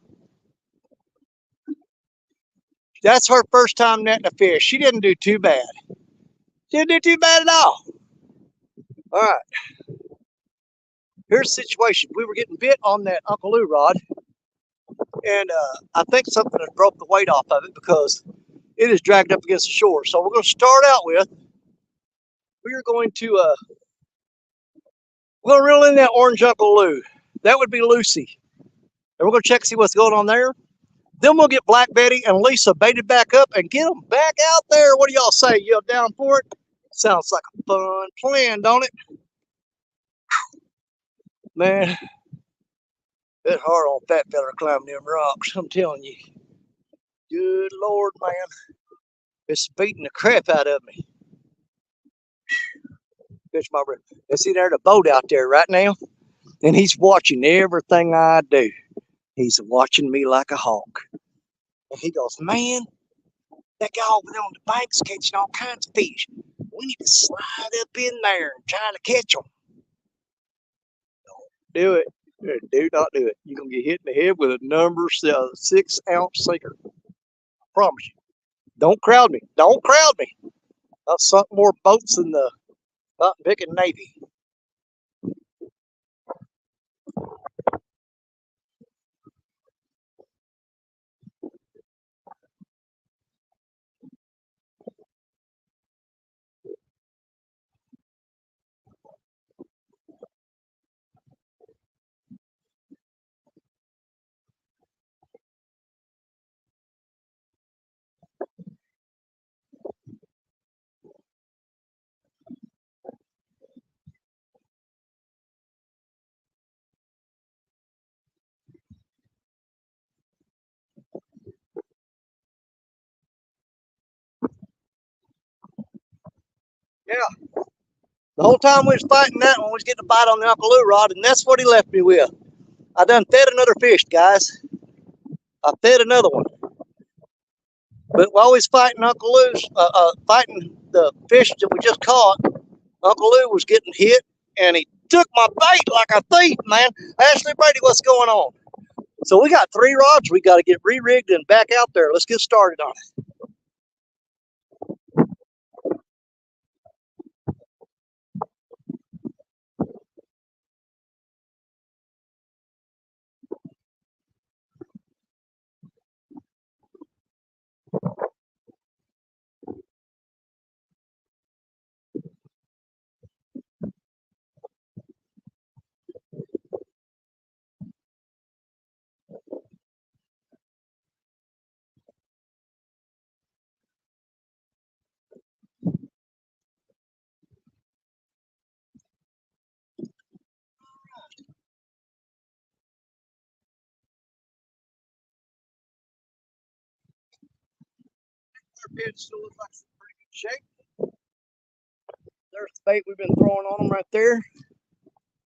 That's her first time netting a fish. She didn't do too bad. She didn't do too bad at all. All right. Here's the situation. We were getting bit on that Uncle Lou rod, and I think something has broke the weight off of it because it is dragged up against the shore. So we're going to start out with, we are going to we're going to reel in that orange Uncle Lou. That would be Lucy. And we're going to check and see what's going on there. Then we'll get Black Betty and Lisa baited back up and get them back out there. What do y'all say? You down for it? Sounds like a fun plan, don't it? Man, it's hard on fat fella climbing them rocks. I'm telling you. Good Lord, man. It's beating the crap out of me. Catch my breath. See there the boat out there right now? And he's watching everything I do. He's watching me like a hawk. And he goes, man, that guy over there on the bank's catching all kinds of fish. We need to slide up in there and try to catch them. Don't do it. Do not do it. You're going to get hit in the head with a number 6-ounce sinker. I promise you. Don't crowd me. Don't crowd me. I've sunk more boats than the picking Navy. Yeah. The whole time we was fighting that one, we was getting a bite on the Uncle Lou rod, and that's what he left me with. I done fed another fish, guys. I fed another one. But while we was fighting Uncle Lou's, fighting the fish that we just caught, Uncle Lou was getting hit, and he took my bait like a thief, man. Ashley Brady, what's going on? So we got 3 rods. We got to get re-rigged and back out there. Let's get started on it. Our bed still looks like it's in pretty good shape. There's the bait we've been throwing on them right there.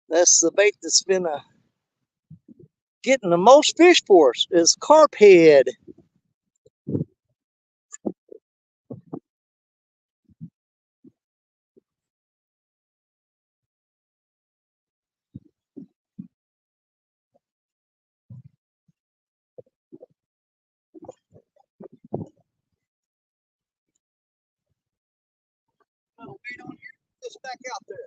That's the bait that's been getting the most fish for us is carp head. Little bait on here. Just back out there.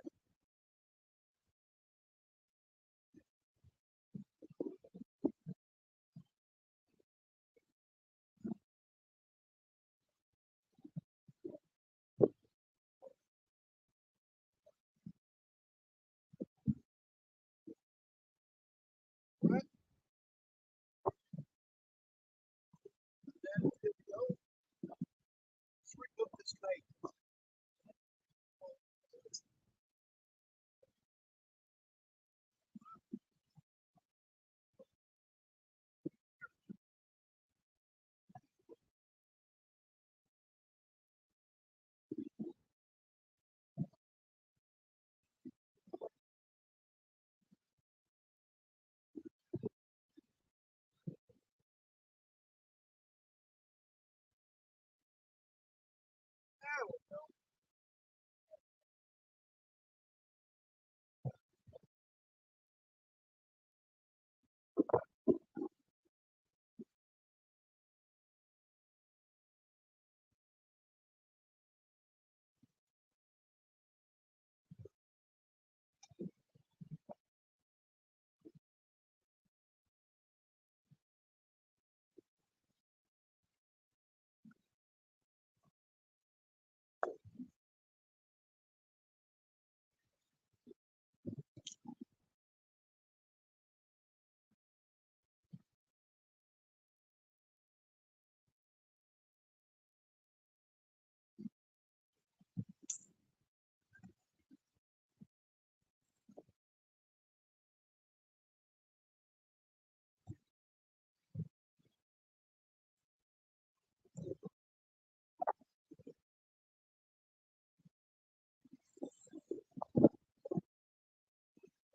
Right. Here we go. Let's rehook this bait.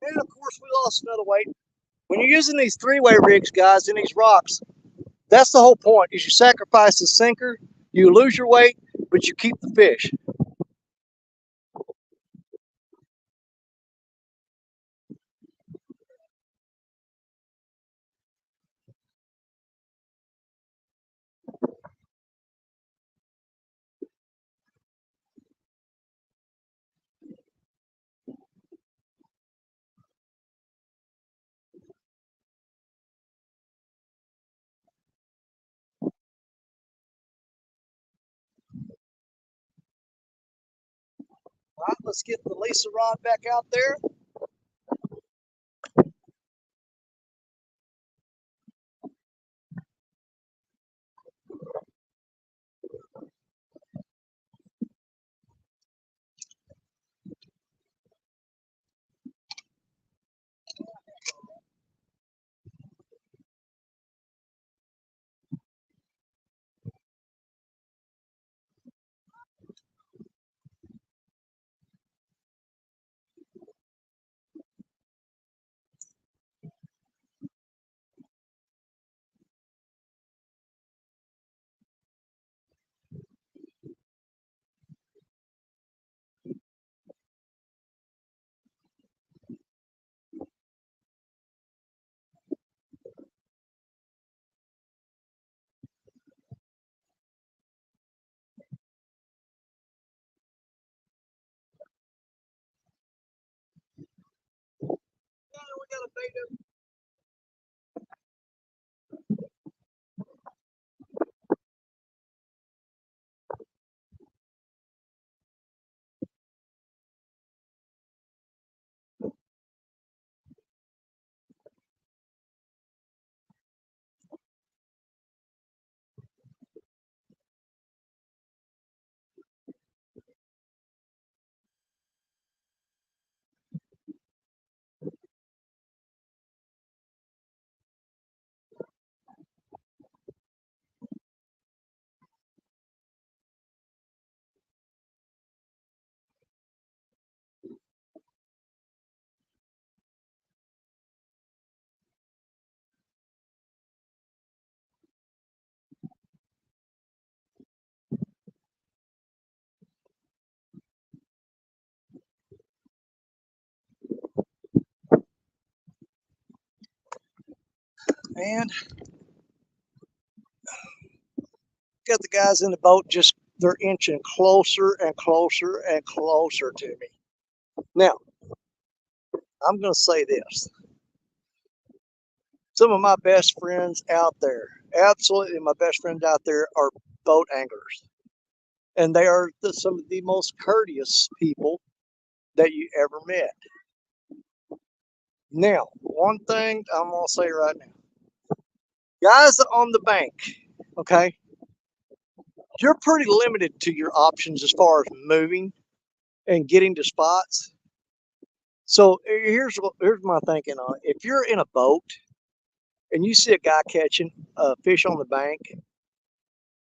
And of course, we lost another weight. When you're using these three-way rigs, guys, in these rocks, that's the whole point, is you sacrifice the sinker, you lose your weight, but you keep the fish. All right, let's get the Lisa rod back out there. We got a bait. And got the guys in the boat, just they're inching closer and closer and closer to me. Now, I'm going to say this. Some of my best friends out there, absolutely my best friends out there, are boat anglers. And they are some of the most courteous people that you ever met. Now, one thing I'm going to say right now. Guys on the bank, okay, you're pretty limited to your options as far as moving and getting to spots. So here's my thinking on it. If you're in a boat and you see a guy catching a fish on the bank,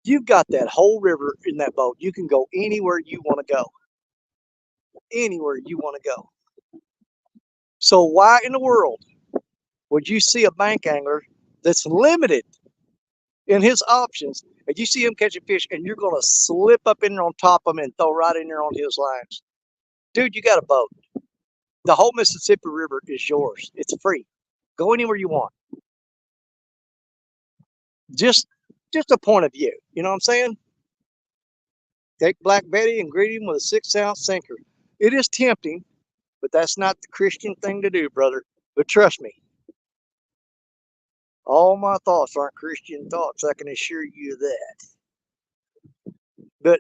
you've got that whole river in that boat. You can go anywhere you want to go. Anywhere you want to go. So why in the world would you see a bank angler that's limited in his options, and you see him catching fish, and you're going to slip up in there on top of him and throw right in there on his lines? Dude, you got a boat. The whole Mississippi River is yours. It's free. Go anywhere you want. Just a point of view. You know what I'm saying? Take Black Betty and greet him with a 6-ounce sinker. It is tempting, but that's not the Christian thing to do, brother. But trust me, all my thoughts aren't Christian thoughts. I can assure you that. But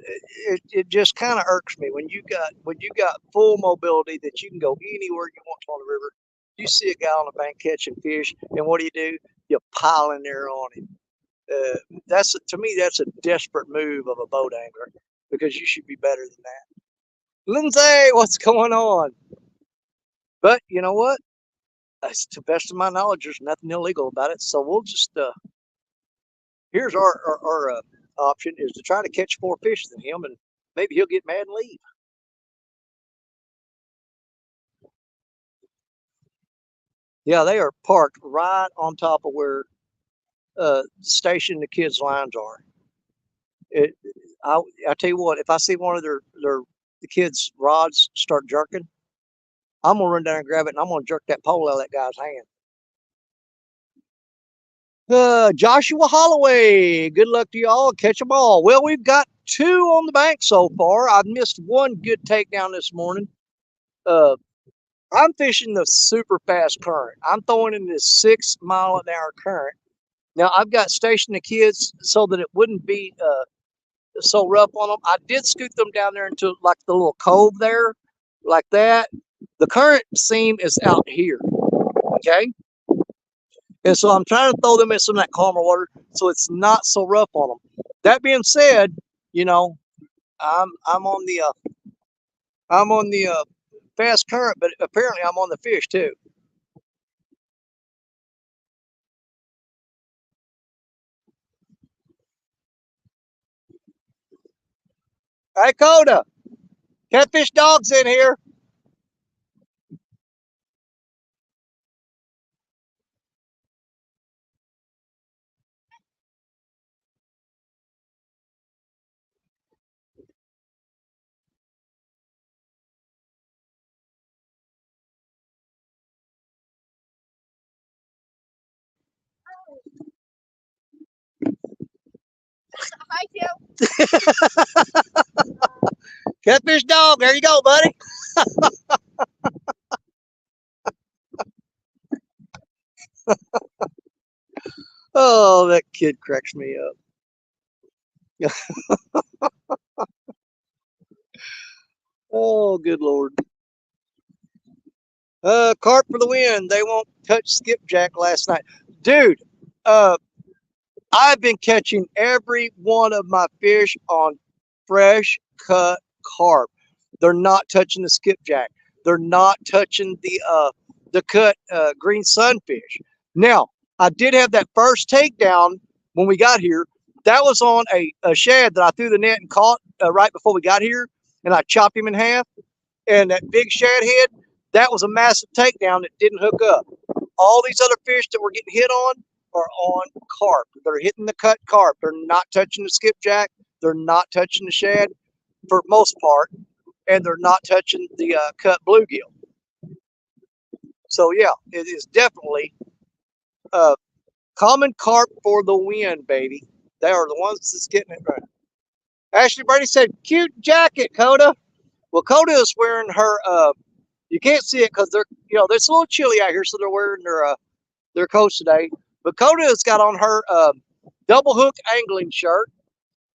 it just kind of irks me when you got full mobility that you can go anywhere you want on the river. You see a guy on the bank catching fish, and what do? You pile in there on him. To me, that's a desperate move of a boat angler, because you should be better than that. Lindsay, what's going on? But you know what? To the best of my knowledge, there's nothing illegal about it. So we'll just here's our option is to try to catch more fish than him, and maybe he'll get mad and leave. Yeah, they are parked right on top of where station the kids' lines are. It, I tell you what, if I see one of the kids' rods start jerking, I'm gonna run down and grab it, and I'm gonna jerk that pole out of that guy's hand. Joshua Holloway, good luck to y'all. Catch them all. Well, we've got 2 on the bank so far. I've missed one good takedown this morning. I'm fishing the super fast current. I'm throwing in this 6-mile-an-hour current. Now, I've got stationed the kids so that it wouldn't be so rough on them. I did scoot them down there into like the little cove there, like that. The current seam is out here, okay? And so I'm trying to throw them in some of that calmer water so it's not so rough on them. That being said, you know, I'm on the fast current, but apparently I'm on the fish too. Hey, Coda, catfish dogs in here. Hi, Joe. Catfish dog, there you go, buddy. Oh, that kid cracks me up. Oh, good Lord. Carp for the win. They won't touch skipjack last night. Dude, uh, I've been catching every one of my fish on fresh cut carp. They're not touching the skipjack. They're not touching the cut green sunfish. Now, I did have that first takedown when we got here. That was on a shad that I threw the net and caught right before we got here, and I chopped him in half. And that big shad head, that was a massive takedown that didn't hook up. All these other fish that we're getting hit on are on carp. They're hitting the cut carp. They're not touching the skipjack. They're not touching the shad for most part, and they're not touching the cut bluegill. So yeah, it is definitely common carp for the win, baby. They are the ones that's getting it right. Ashley Brady said, "Cute jacket, Coda." Well, Coda is wearing her. You can't see it because they're it's a little chilly out here, so they're wearing their coats today. But Coda has got on her double hook angling shirt.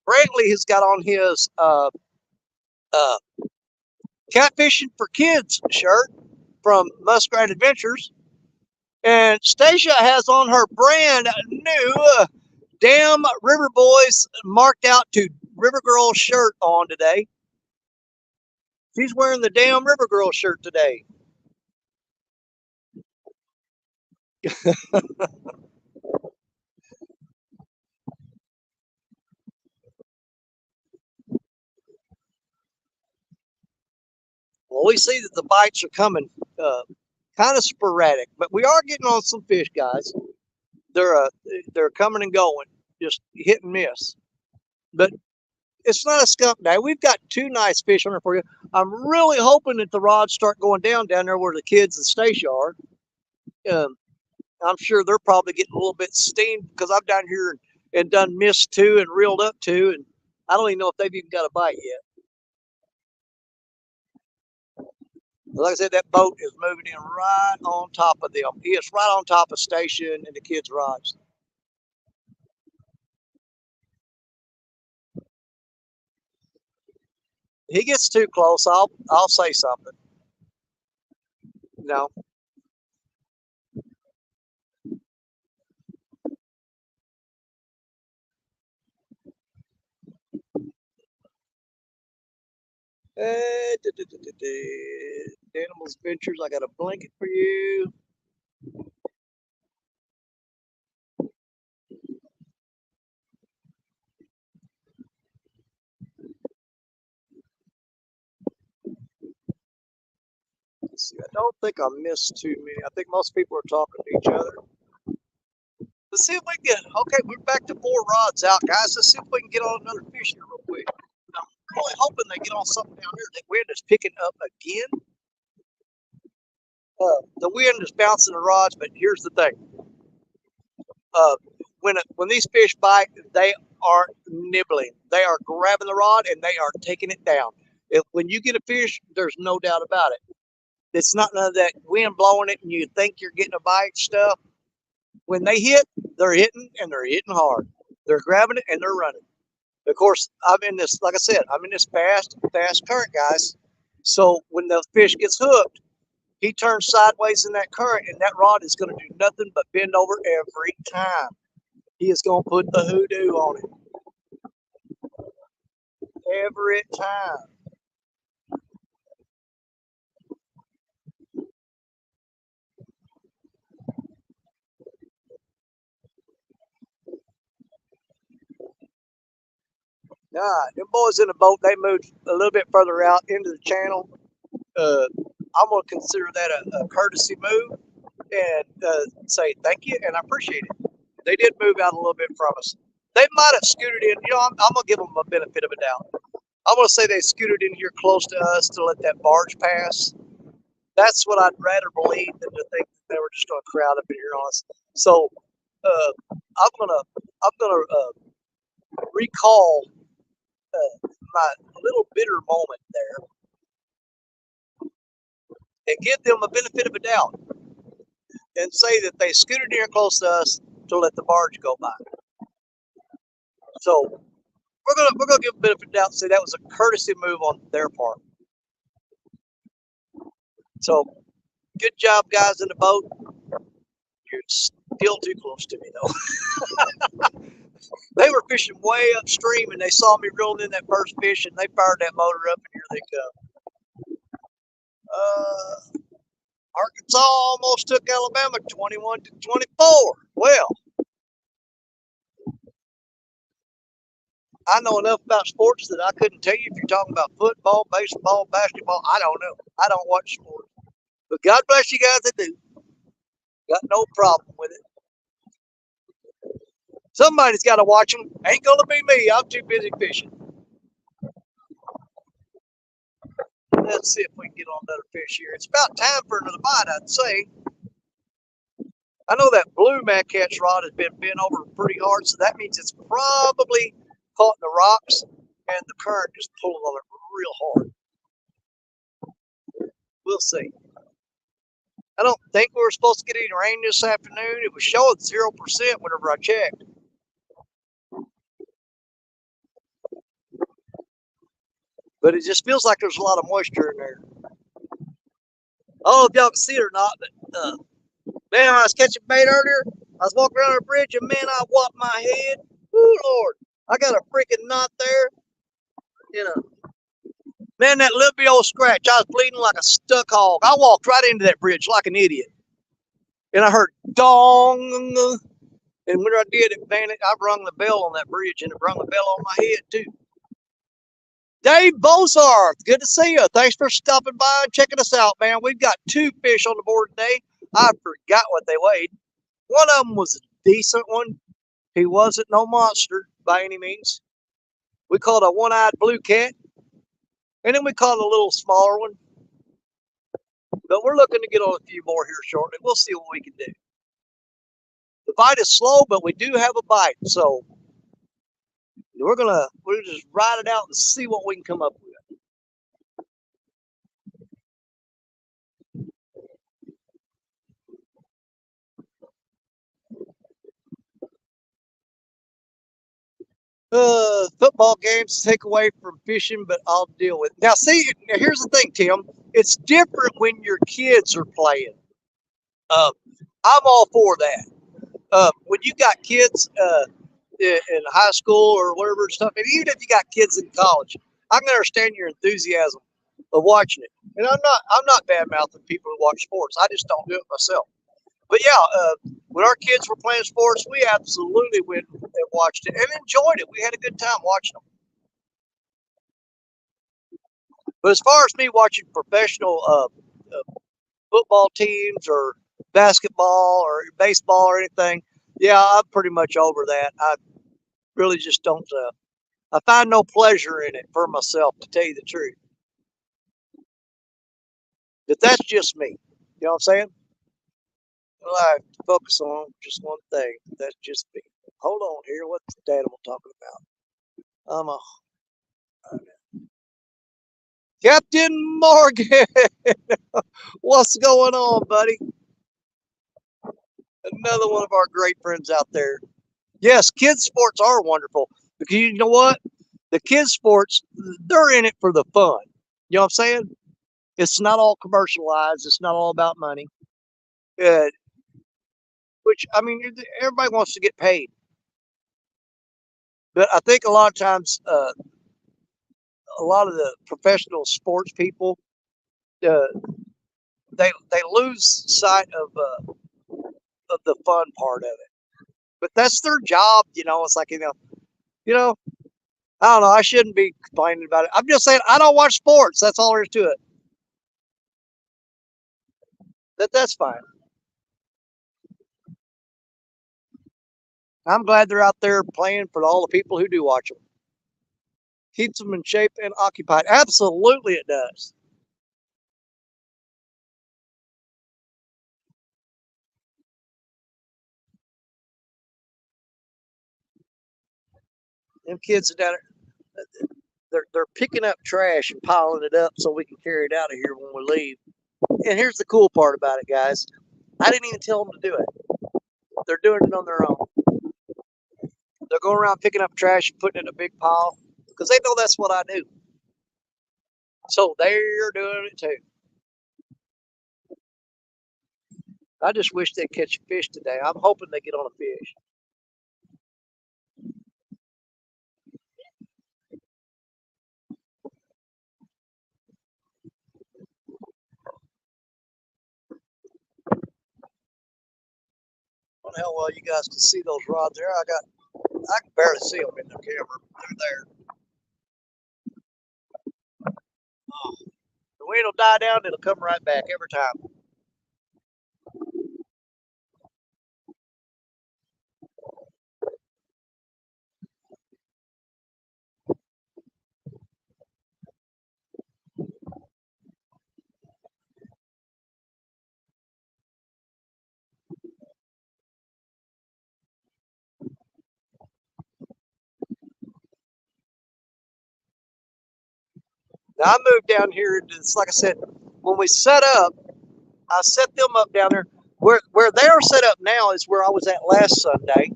Brantley has got on his uh, catfishing for kids shirt from Muskrat Adventures. And Stacia has on her brand new damn River Boys marked out to River Girl shirt on today. She's wearing the damn River Girl shirt today. Well, we see that the bites are coming kind of sporadic, but we are getting on some fish, guys. They're they're coming and going, just hit and miss. But it's not a skunk day. We've got 2 nice fish on there for you. I'm really hoping that the rods start going down there where the kids and Stacia are. Um, I'm sure they're probably getting a little bit steamed because I'm down here and done missed 2 and reeled up 2, and I don't even know if they've even got a bite yet. Like I said, that boat is moving in right on top of them. He is right on top of Stacia and the kids' rods. He gets too close, I'll say something. No. Animals Ventures, I got a blanket for you. Let's see, I don't think I missed too many. I think most people are talking to each other. Let's see if we can get, okay, we're back to 4 rods out, guys. Let's see if we can get on another fish here real quick. I'm really hoping they get on something down here. The wind is picking up again. The wind is bouncing the rods, but here's the thing. When these fish bite, they aren't nibbling. They are grabbing the rod and they are taking it down. When you get a fish, there's no doubt about it. It's not none of that wind blowing it and you think you're getting a bite stuff. When they hit, they're hitting and they're hitting hard. They're grabbing it and they're running. Of course, I'm in this, like I said, I'm in this fast current, guys. So when the fish gets hooked, he turns sideways in that current and that rod is going to do nothing but bend over every time. He is going to put the hoodoo on it. Every time. Them boys in the boat, they moved a little bit further out into the channel. I'm going to consider that a courtesy move and say thank you, and I appreciate it. They did move out a little bit from us. They might have scooted in. You know, I'm going to give them a benefit of a doubt. I'm going to say they scooted in here close to us to let that barge pass. That's what I'd rather believe than to think that they were just going to crowd up in here on us. So I'm gonna recall my little bitter moment there and give them a benefit of a doubt and say that they scooted in here close to us to let the barge go by. So we're gonna give a benefit of doubt and say that was a courtesy move on their part. So good job, guys in the boat. You're still too close to me though. They were fishing way upstream and they saw me reeling in that first fish and they fired that motor up and here they come. Arkansas almost took Alabama 21-24. Well, I know enough about sports that I couldn't tell you if you're talking about football, baseball, basketball. I don't know. I don't watch sports. But God bless you guys that do. Got no problem with it. Somebody's got to watch them. Ain't going to be me. I'm too busy fishing. Let's see if we can get on another fish here. It's about time for another bite, I'd say. I know that blue mad catch rod has been bent over pretty hard, so that means it's probably caught in the rocks and the current is pulling on it real hard. We'll see. I don't think we were supposed to get any rain this afternoon. It was showing 0% whenever I checked. But it just feels like there's a lot of moisture in there. I don't know if y'all can see it or not, but man, I was catching bait earlier. I was walking around the bridge and man, I whopped my head. Woo, Lord. I got a freaking knot there. You know, man, that little bit old scratch, I was bleeding like a stuck hog. I walked right into that bridge like an idiot. And I heard dong. And when I did it, man, I rung the bell on that bridge and it rung the bell on my head too. Dave Bozarth, good to see you. Thanks for stopping by and checking us out, man. We've got 2 fish on the board today. I forgot what they weighed. One of them was a decent one. He wasn't no monster by any means. We caught a one-eyed blue cat. And then we caught a little smaller one. But we're looking to get on a few more here shortly. We'll see what we can do. The bite is slow, but we do have a bite. So we're gonna just ride it out and see what we can come up with. Football games take away from fishing, but I'll deal with it. Now, see, here's the thing, Tim. It's different when your kids are playing. I'm all for that. When you got kids in high school or whatever stuff, and even if you got kids in college, I can understand your enthusiasm of watching it. And I'm not bad mouthing people who watch sports. I just don't do it myself. But yeah, when our kids were playing sports, we absolutely went and watched it and enjoyed it. We had a good time watching them. But as far as me watching professional football teams or basketball or baseball or anything. Yeah, I'm pretty much over that. I really just don't. I find no pleasure in it for myself, to tell you the truth. But that's just me. You know what I'm saying? Well, I have to focus on just one thing. That's just me. Hold on here. What's the animal talking about? I'm a Captain Morgan. What's going on, buddy? Another one of our great friends out there. Yes, kids sports are wonderful because you know what? The kids sports, they're in it for the fun. You know what I'm saying? It's not all commercialized. It's not all about money. Uh, which I mean, everybody wants to get paid, but I think a lot of times, a lot of the professional sports people, uh, they lose sight of the fun part of it. But that's their job, you know. It's like you know. I don't know. I shouldn't be complaining about it. I'm just saying I don't watch sports. That's all there is to it. That's fine. I'm glad they're out there playing for all the people who do watch them. Keeps them in shape and occupied. Absolutely, it does. Them kids are down there. They're picking up trash and piling it up so we can carry it out of here when we leave. And here's the cool part about it, guys. I didn't even tell them to do it. They're doing it on their own. They're going around picking up trash and putting it in a big pile because they know that's what I do. So they're doing it too. I just wish they'd catch a fish today. I'm hoping they get on a fish. I don't know how well you guys can see those rods there. I can barely see them in the camera. They're there. Oh, the wind will die down. It'll come right back every time. Now I moved down here. It's like I said, when we set up, I set them up down there. Where they are set up now is where I was at last Sunday,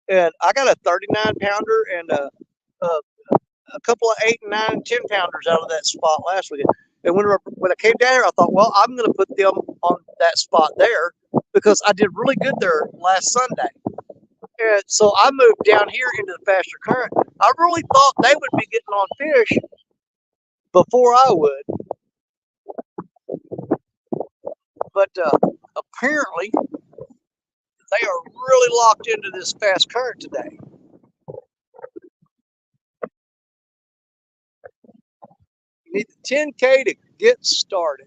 and I got a 39 pounder and a couple of 8 and 9 and 10 pounders out of that spot last weekend. And when I came down here, I thought, well, I'm going to put them on that spot there because I did really good there last Sunday. And so I moved down here into the faster current. I really thought they would be getting on fish before I would, but apparently they are really locked into this fast current today. You need the 10K to get started.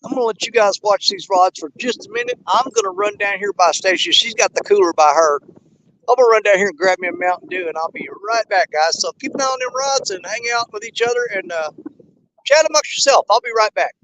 I'm going to let you guys watch these rods for just a minute. I'm going to run down here by Stacia. She's got the cooler by her. I'm going to run down here and grab me a Mountain Dew, and I'll be right back, guys. So keep an eye on them rods and hang out with each other and chat amongst yourself. I'll be right back.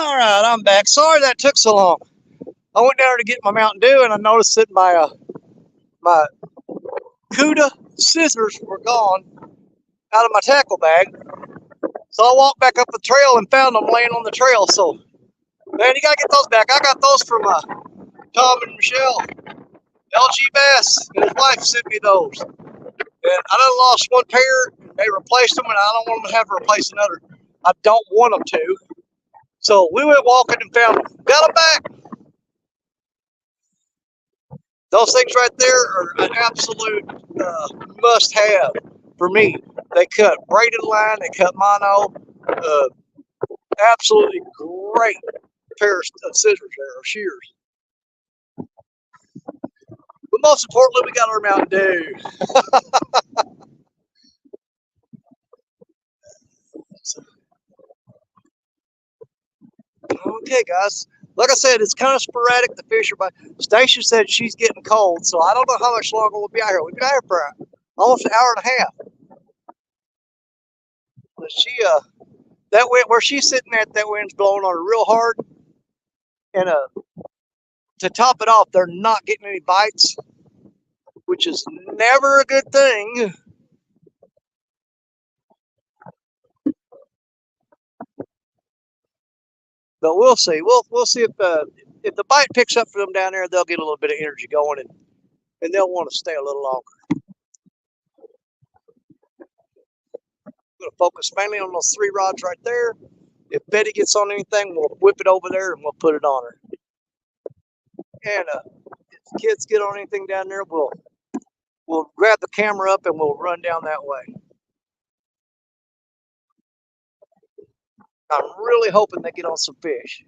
All right, I'm back. Sorry that took so long. I went down there to get my Mountain Dew, and I noticed that my Cuda scissors were gone out of my tackle bag. So I walked back up the trail and found them laying on the trail. So, man, you gotta get those back. I got those from Tom and Michelle. LG Bass and his wife sent me those. And I done lost one pair. They replaced them, and I don't want them to have to replace another. I don't want them to. So we went walking and found them. Got them back. Those things right there are an absolute must-have for me. They cut braided line. They cut mono. Absolutely great pair of scissors there, or shears. But most importantly, we got our Mountain Dew. Okay, guys. Like I said, it's kind of sporadic. The fish are by. Stacia said she's getting cold, so I don't know how much longer we'll be out here. We've been out here for almost an hour and a half. But that wind where she's sitting at, that wind's blowing on her real hard, and to top it off, they're not getting any bites, which is never a good thing. But we'll see. We'll see if the bite picks up for them down there, they'll get a little bit of energy going, and they'll want to stay a little longer. I'm going to focus mainly on those 3 rods right there. If Betty gets on anything, we'll whip it over there and we'll put it on her. And if the kids get on anything down there, we'll grab the camera up and we'll run down that way. I'm really hoping they get on some fish.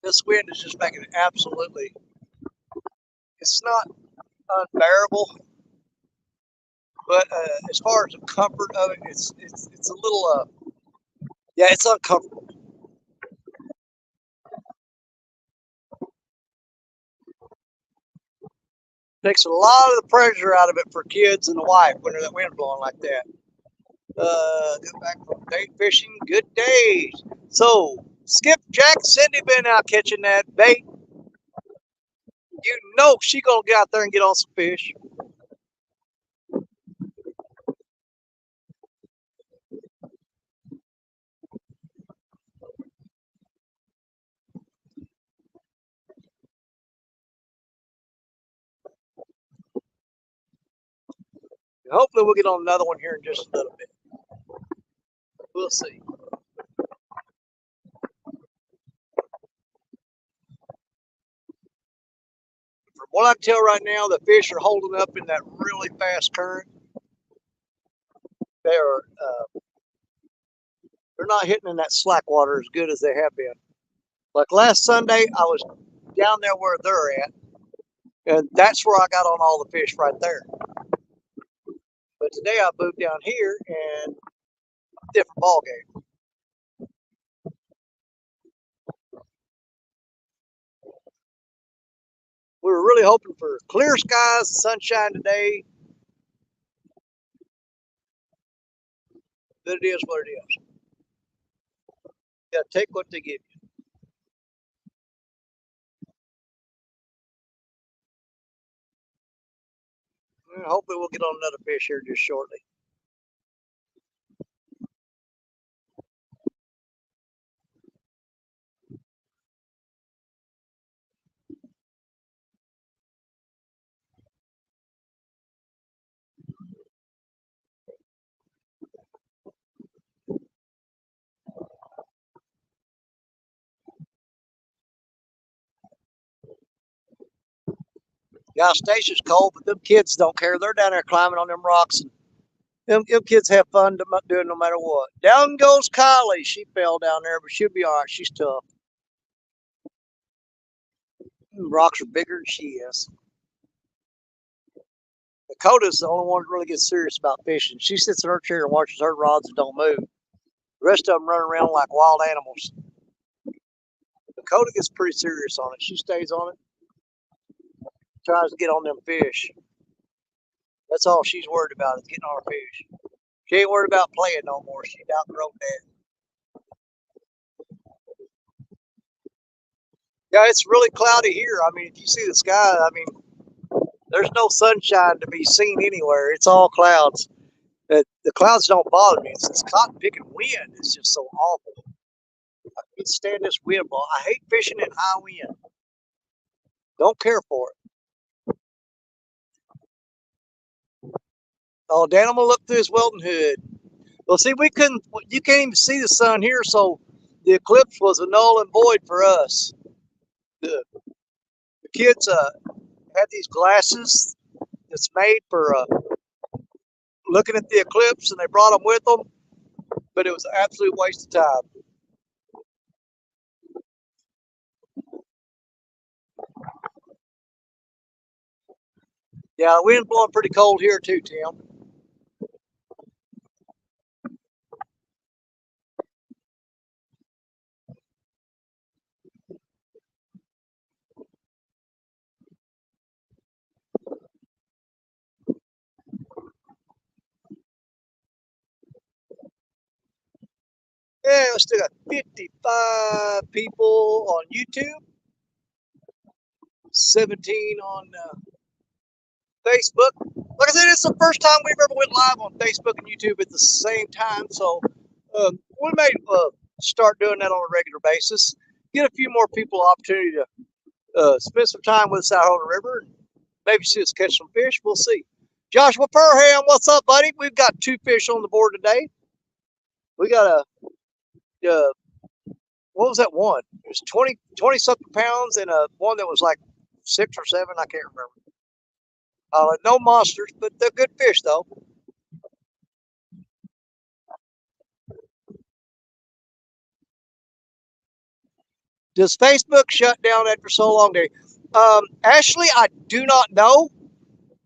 This wind is just making it absolutely, it's not unbearable, but as far as the comfort of it, it's a little, yeah, it's uncomfortable. Takes a lot of the pressure out of it for kids and the wife when there's that wind blowing like that. Get back from bait fishing. Good days. So, Skip, Jack, Cindy been out catching that bait. You know she gonna get out there and get on some fish. And hopefully we'll get on another one here in just a little bit. We'll see. From what I can tell right now, the fish are holding up in that really fast current. They're not hitting in that slack water as good as they have been. Like last Sunday, I was down there where they're at, and that's where I got on all the fish right there. But today I moved down here, and different ball game. We were really hoping for clear skies, sunshine today. But it is what it is. You gotta take what they give you. And hopefully we'll get on another fish here just shortly. Yeah, Stacia's cold, but them kids don't care. They're down there climbing on them rocks, and them kids have fun doing no matter what. Down goes Kylie. She fell down there, but she'll be all right. She's tough. Them rocks are bigger than she is. Dakota's the only one that really gets serious about fishing. She sits in her chair and watches her rods and don't move. The rest of them run around like wild animals. Dakota gets pretty serious on it. She stays on it, tries to get on them fish. That's all she's worried about is getting on her fish. She ain't worried about playing no more. She's outgrown that. Yeah, it's really cloudy here. I mean, if you see the sky, I mean, there's no sunshine to be seen anywhere. It's all clouds. The clouds don't bother me. It's this cotton picking wind. It's just so awful. I can't stand this wind blow. I hate fishing in high wind. Don't care for it. Oh, Dan, I'm gonna look through his Wilton hood. Well, see, we couldn't. You can't even see the sun here, so the eclipse was a null and void for us. The kids had these glasses that's made for looking at the eclipse, and they brought them with them, but it was an absolute waste of time. Yeah, the wind's blowing pretty cold here too, Tim. Yeah, we still got 55 people on YouTube, 17 on Facebook. Like I said, it's the first time we've ever went live on Facebook and YouTube at the same time, so we may start doing that on a regular basis. Get a few more people opportunity to spend some time with us out on the river, and maybe see us catch some fish. We'll see. Joshua Furham, what's up, buddy? We've got 2 fish on the board today. We got a what was that one? It was 20 something pounds, and a one that was like 6 or 7. I can't remember. No monsters, but they're good fish though. Does Facebook shut down after so long? Ashley, I do not know,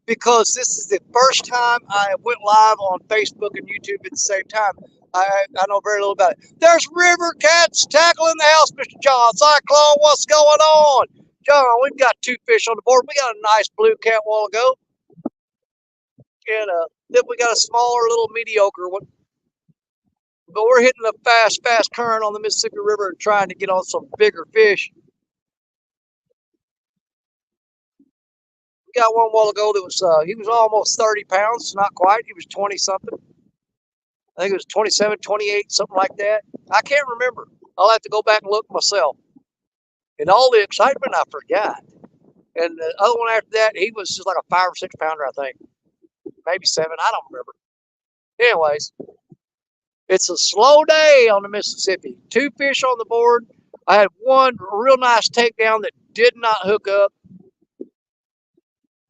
because this is the first time I went live on Facebook and YouTube at the same time. I know very little about it. There's River Cats Tackle in the house, Mr. John. Cyclone, what's going on? John, we've got 2 fish on the board. We got a nice blue cat a while ago. And then we got a smaller, little mediocre one. But we're hitting a fast current on the Mississippi River and trying to get on some bigger fish. We got one a while ago that was, he was almost 30 pounds, not quite. He was 20 something. I think it was 27, 28, something like that. I can't remember. I'll have to go back and look myself. And all the excitement, I forgot. And the other one after that, he was just like a 5 or 6 pounder, I think. Maybe 7, I don't remember. Anyways, it's a slow day on the Mississippi. 2 fish on the board. I had one real nice takedown that did not hook up,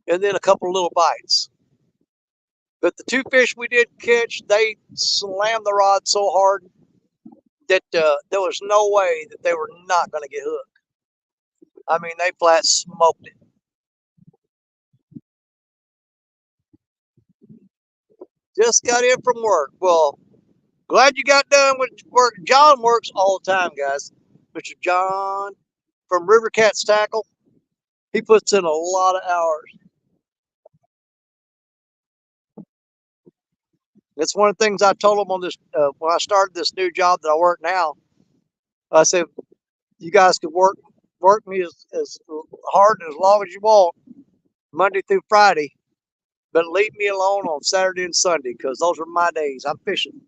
and then a couple of little bites. But the 2 fish we did catch, they slammed the rod so hard that there was no way that they were not going to get hooked. I mean, they flat smoked it. Just got in from work. Well, glad you got done with work. John works all the time, guys. Mr. John from River Cats Tackle. He puts in a lot of hours. It's one of the things I told him on this when I started this new job that I work now. I said, you guys can work me as hard and as long as you want, Monday through Friday, but leave me alone on Saturday and Sunday, because those are my days. I'm fishing.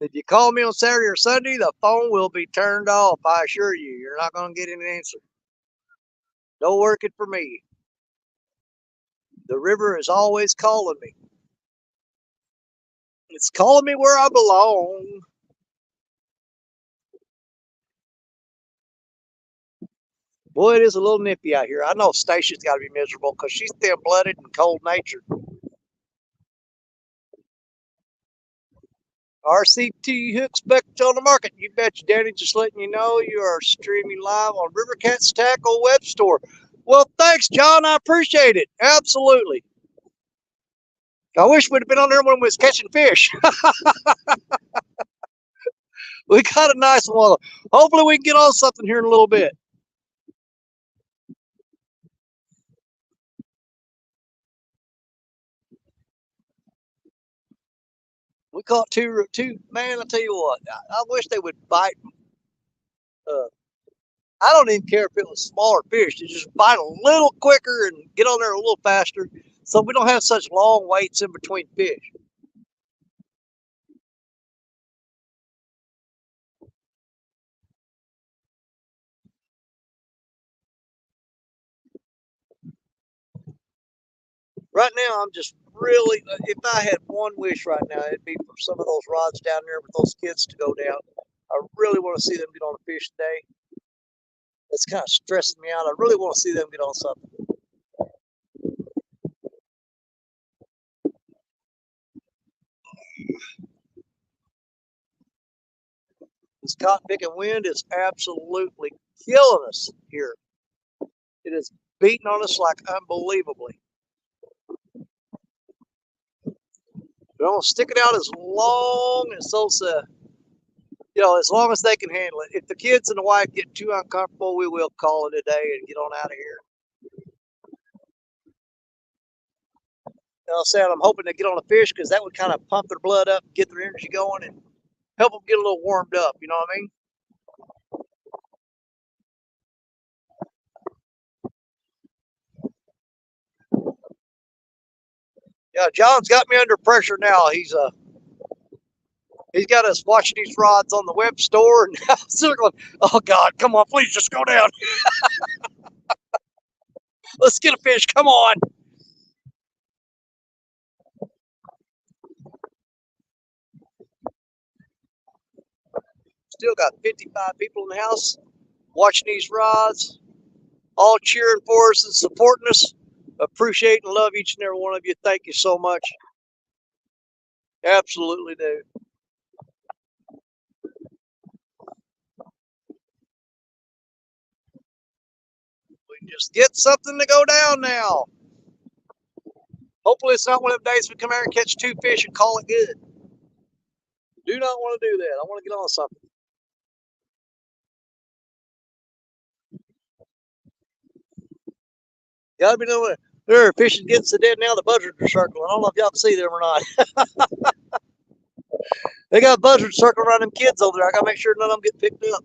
If you call me on Saturday or Sunday, the phone will be turned off. I assure you, you're not going to get an answer. No working for me. The river is always calling me. It's calling me where I belong. Boy, it is a little nippy out here. I know Stacia's got to be miserable because she's thin-blooded and cold-natured. RCT hooks back on the market. You betcha, Danny. Just letting you know you are streaming live on River Cats Tackle web store. Well, thanks, John. I appreciate it. Absolutely. I wish we'd have been on there when we was catching fish. We got a nice one. Hopefully we can get on something here in a little bit. We caught two. Man, I tell you what, I wish they would bite. Uh, I don't even care if it was smaller fish. To just bite a little quicker and get on there a little faster, so we don't have such long waits in between fish. Right now, I'm just really. If I had one wish right now, it'd be for some of those rods down there with those kids to go down. I really want to see them get on a fish today. It's kind of stressing me out. I really want to see them get on something. This cotton picking wind is absolutely killing us here. It is beating on us like unbelievably. We're gonna stick it out as long as those, as long as they can handle it. If the kids and the wife get too uncomfortable, we will call it a day and get on out of here. I'm saying I'm hoping to get on a fish because that would kind of pump their blood up, get their energy going, and help them get a little warmed up. You know what I mean? Yeah, John's got me under pressure now. He's got us watching these rods on the web store, and I'm still going, oh God, come on, please just go down. Let's get a fish. Come on. Still got 55 people in the house watching these rods, all cheering for us and supporting us. Appreciate and love each and every one of you. Thank you so much. Absolutely do. We can just get something to go down now. Hopefully it's not one of them days we come out and catch two fish and call it good. Do not want to do that. I want to get on something. Yeah, I've been doing there. Fishing getting so dead now. The buzzards are circling. I don't know if y'all can see them or not. They got buzzards circling around them kids over there. I gotta make sure none of them get picked up.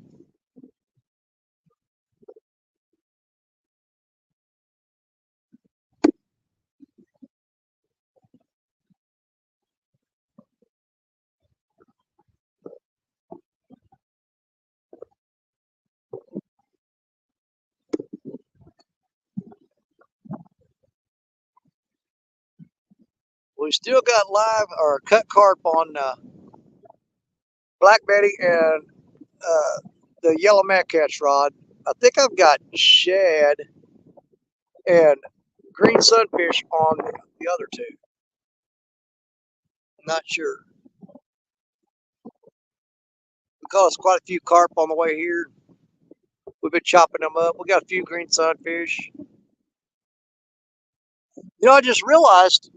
We still got live or cut carp on Black Betty and the yellow catch rod. I think I've got shad and green sunfish on the other two. I'm not sure. We caught quite a few carp on the way here. We've been chopping them up. We got a few green sunfish. I just realized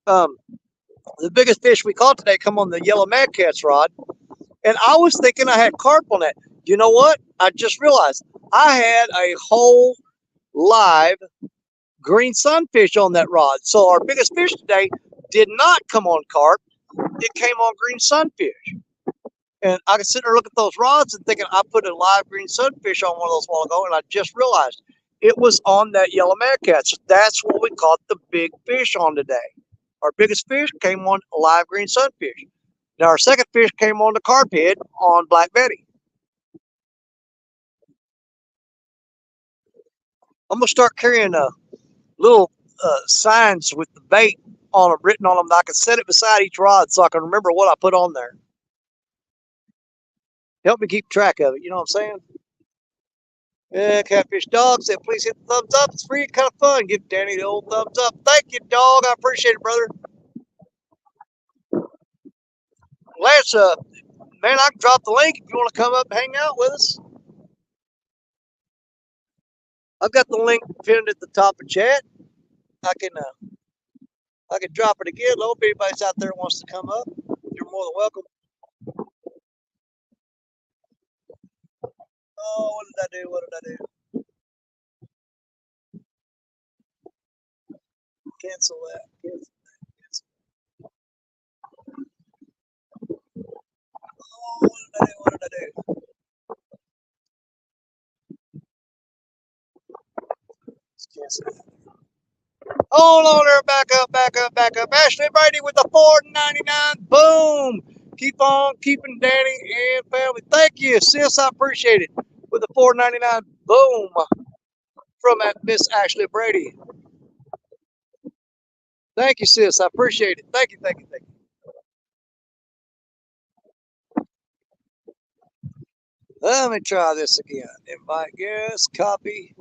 the biggest fish we caught today come on the yellow catch rod. And I was thinking I had carp on that. You know what? I just realized I had a whole live green sunfish on that rod. So our biggest fish today did not come on carp. It came on green sunfish. And I could sit there and look at those rods and thinking I put a live green sunfish on one of those a while ago, and I just realized it was on that yellow magcat. So that's what we caught the big fish on today. Our biggest fish came on a live green sunfish. Now our second fish came on the carp head on Black Betty. I'm gonna start carrying little signs with the bait on them, written on them. That I can set it beside each rod so I can remember what I put on there. Help me keep track of it. You know what I'm saying? Yeah, Catfish Dog said, please hit the thumbs up. It's free and kind of fun. Give Danny the old thumbs up. Thank you, dog. I appreciate it, brother. Lance, man, I can drop the link if you want to come up and hang out with us. I've got the link pinned at the top of chat. I can drop it again. I hope anybody's out there wants to come up. You're more than welcome. Oh, what did I do? What did I do? Cancel that. Cancel that. Cancel. Oh, what did I do? What did I do? Let's cancel that. Hold on there. Back up, back up, back up. Ashley Brady with the $4.99. Boom. Keep on keeping Danny and family. Thank you, sis. I appreciate it. With the $4.99. Boom. From Miss Ashley Brady. Thank you, sis. I appreciate it. Thank you, thank you, thank you. Let me try this again. Invite guest, copy,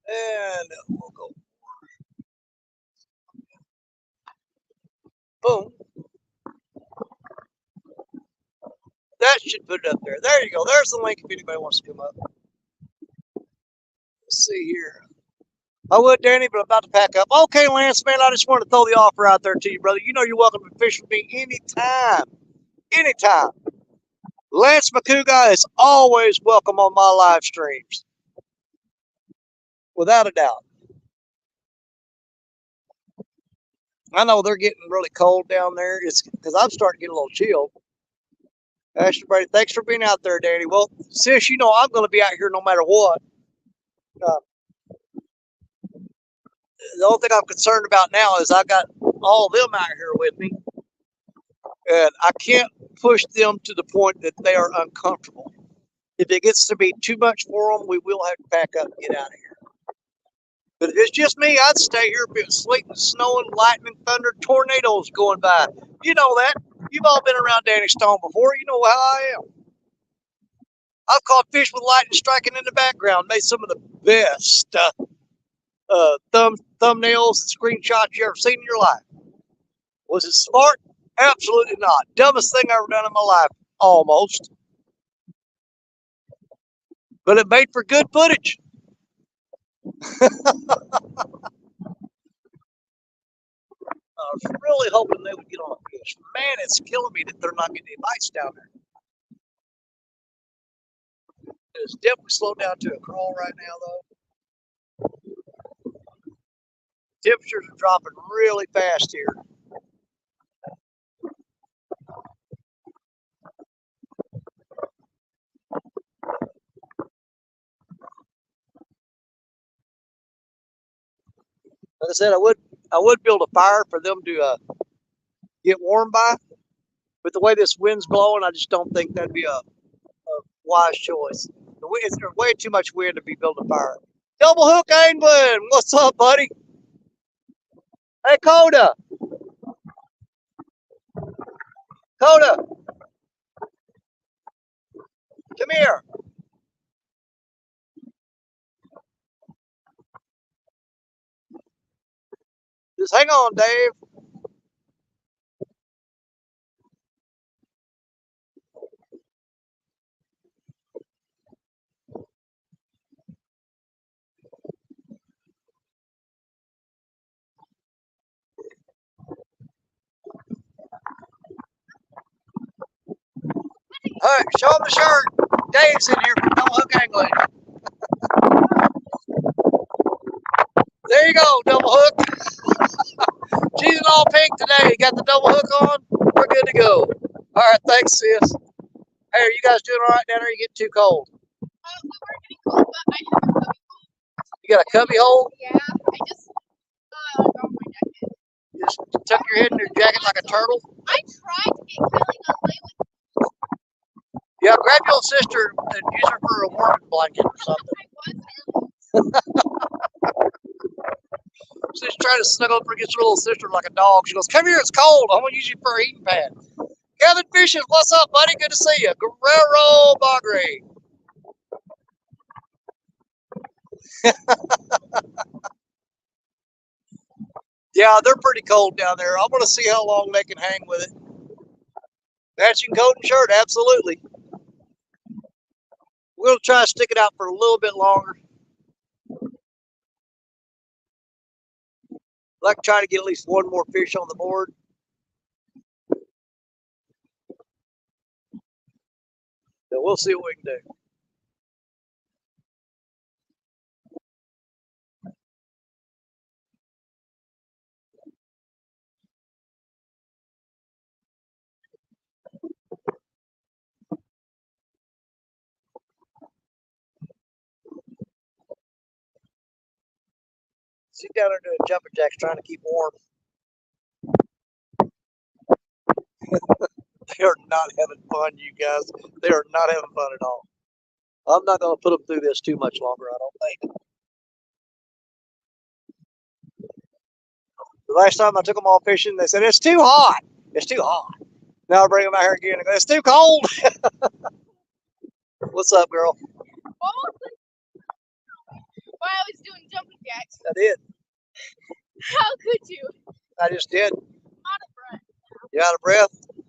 and we'll go. Boom. That should put it up there. There you go. There's the link if anybody wants to come up. Let's see here. I would, Danny, but I'm about to pack up. Okay, Lance, man, I just want to throw the offer out there to you, brother. You know you're welcome to fish with me anytime. Anytime. Lance McCouga is always welcome on my live streams. Without a doubt. I know they're getting really cold down there. It's because I'm starting to get a little chilled. Ashley Brady, thanks for being out there, Danny. Well, sis, you know I'm going to be out here no matter what. Uh, the only thing I'm concerned about now is I got all of them out here with me, and I can't push them to the point that they are uncomfortable. If it gets to be too much for them, we will have to pack up and get out of here. But if it's just me, I'd stay here if it was sleeting, snowing, lightning, thunder, tornadoes going by. You know that. You've all been around Danny Stone before. You know how I am. I've caught fish with lightning striking in the background. Made some of the best thumbnails and screenshots you ever seen in your life. Was it smart? Absolutely not. Dumbest thing I ever done in my life. Almost. But it made for good footage. I was really hoping they would get on a fish. Man, it's killing me that they're not getting any bites down there. It's definitely slowed down to a crawl right now, though. Temperatures are dropping really fast here. Like I said, I would build a fire for them to get warm by, but the way this wind's blowing, I just don't think that'd be a wise choice. There's way too much wind to be building a fire. Double hook angling. What's up, buddy? Hey, Coda. Coda, come here. Just hang on, Dave. All right, show him the shirt. Dave's in here from Double Hook Angling. There you go, Double Hook. She's in all pink today. Got the double hook on. We're good to go. All right, thanks, sis. Hey, are you guys doing all right down there? You getting too cold? We were getting cold, but I have a cubby hole. You got a cubby hole? Yeah, I just got my jacket. You just tuck your head in your jacket like a turtle? I tried to get Kelly to lay with Yeah, grab your sister and use her for a warming blanket or something. She's trying to snuggle up against her little sister like a dog. She goes, come here, it's cold. I'm going to use you for a heating pad. Kevin Fishin, what's up, buddy? Good to see you. Guerrero Bagre. Yeah, they're pretty cold down there. I want to see how long they can hang with it. Matching coat and shirt, absolutely. We'll try to stick it out for a little bit longer. I'd like to try to get at least one more fish on the board. So we'll see what we can do. She's down there doing jumping jacks, trying to keep warm. They are not having fun, you guys. They are not having fun at all. I'm not going to put them through this too much longer, I don't think. The last time I took them all fishing, they said, it's too hot. It's too hot. Now I bring them out here again and go, it's too cold. What's up, girl? While I was doing jumping jacks. I did. How could you? I just did. Out of breath. You out of breath? Yeah.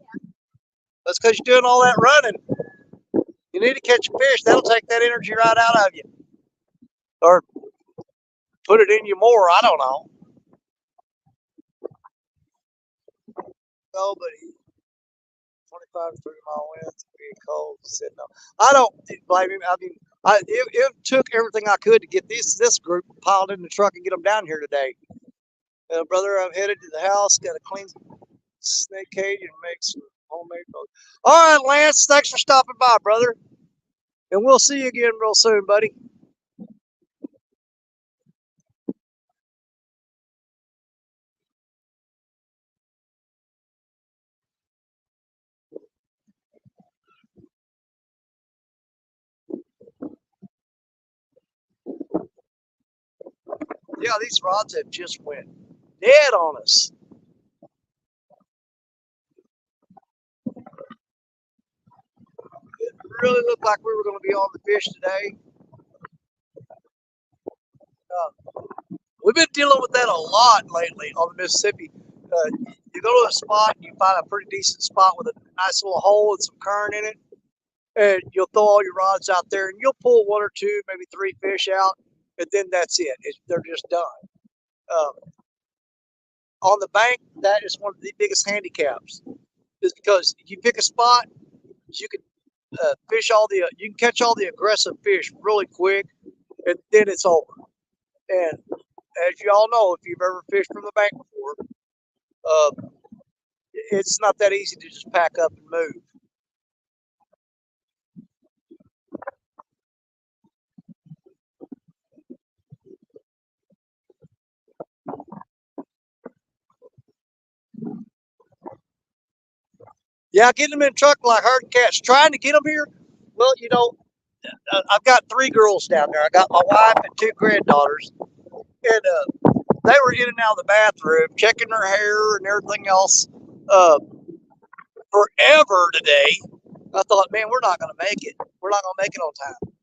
That's because you're doing all that running. You need to catch a fish. That'll take that energy right out of you. Or put it in you more. I don't know. No, but 25 to 30 mile winds, being cold, sitting up. I don't blame him. I mean, it took everything I could to get this group piled in the truck and get them down here today. Brother, I'm headed to the house. Got to clean snake cage and make some homemade food. All right, Lance, thanks for stopping by, brother. And we'll see you again real soon, buddy. Yeah, these rods have just went dead on us. It really looked like we were going to be on the fish today. We've been dealing with that a lot lately on the Mississippi. You go to a spot and you find a pretty decent spot with a nice little hole and some current in it, and you'll throw all your rods out there and you'll pull one or two, maybe three fish out, and then that's it. They're just done. On the bank, that is one of the biggest handicaps, is because you pick a spot, you can you can catch all the aggressive fish really quick, and then it's over. And as you all know, if you've ever fished from the bank before, it's not that easy to just pack up and move. Yeah, getting them in the truck like herding cats, trying to get them here. Well, you know, I've got three girls down there. I got my wife and two granddaughters, and they were in and out of the bathroom, checking their hair and everything else forever today. I thought, man, we're not going to make it. We're not going to make it on time.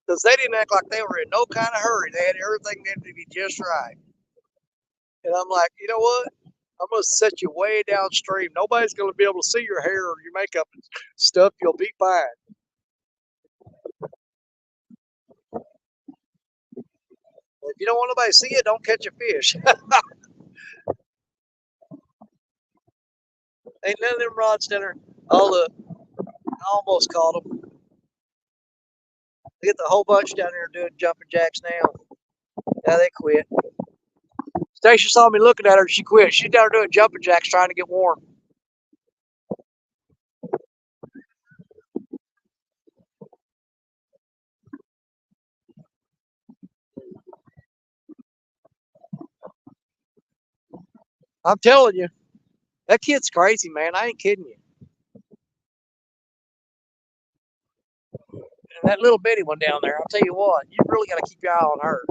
Because they didn't act like they were in no kind of hurry. They had everything needed to be just right. And I'm like, you know what? I'm going to set you way downstream. Nobody's going to be able to see your hair or your makeup and stuff. You'll be fine. If you don't want nobody to see it, don't catch a fish. Ain't none of them rods down there. Oh, look. I almost caught them. I get the whole bunch down there doing jumping jacks now. Now they quit. Stacia saw me looking at her. She quit. She's down there doing jumping jacks trying to get warm. I'm telling you, that kid's crazy, man. I ain't kidding you. And that little bitty one down there, I'll tell you what, you really got to keep your eye on her.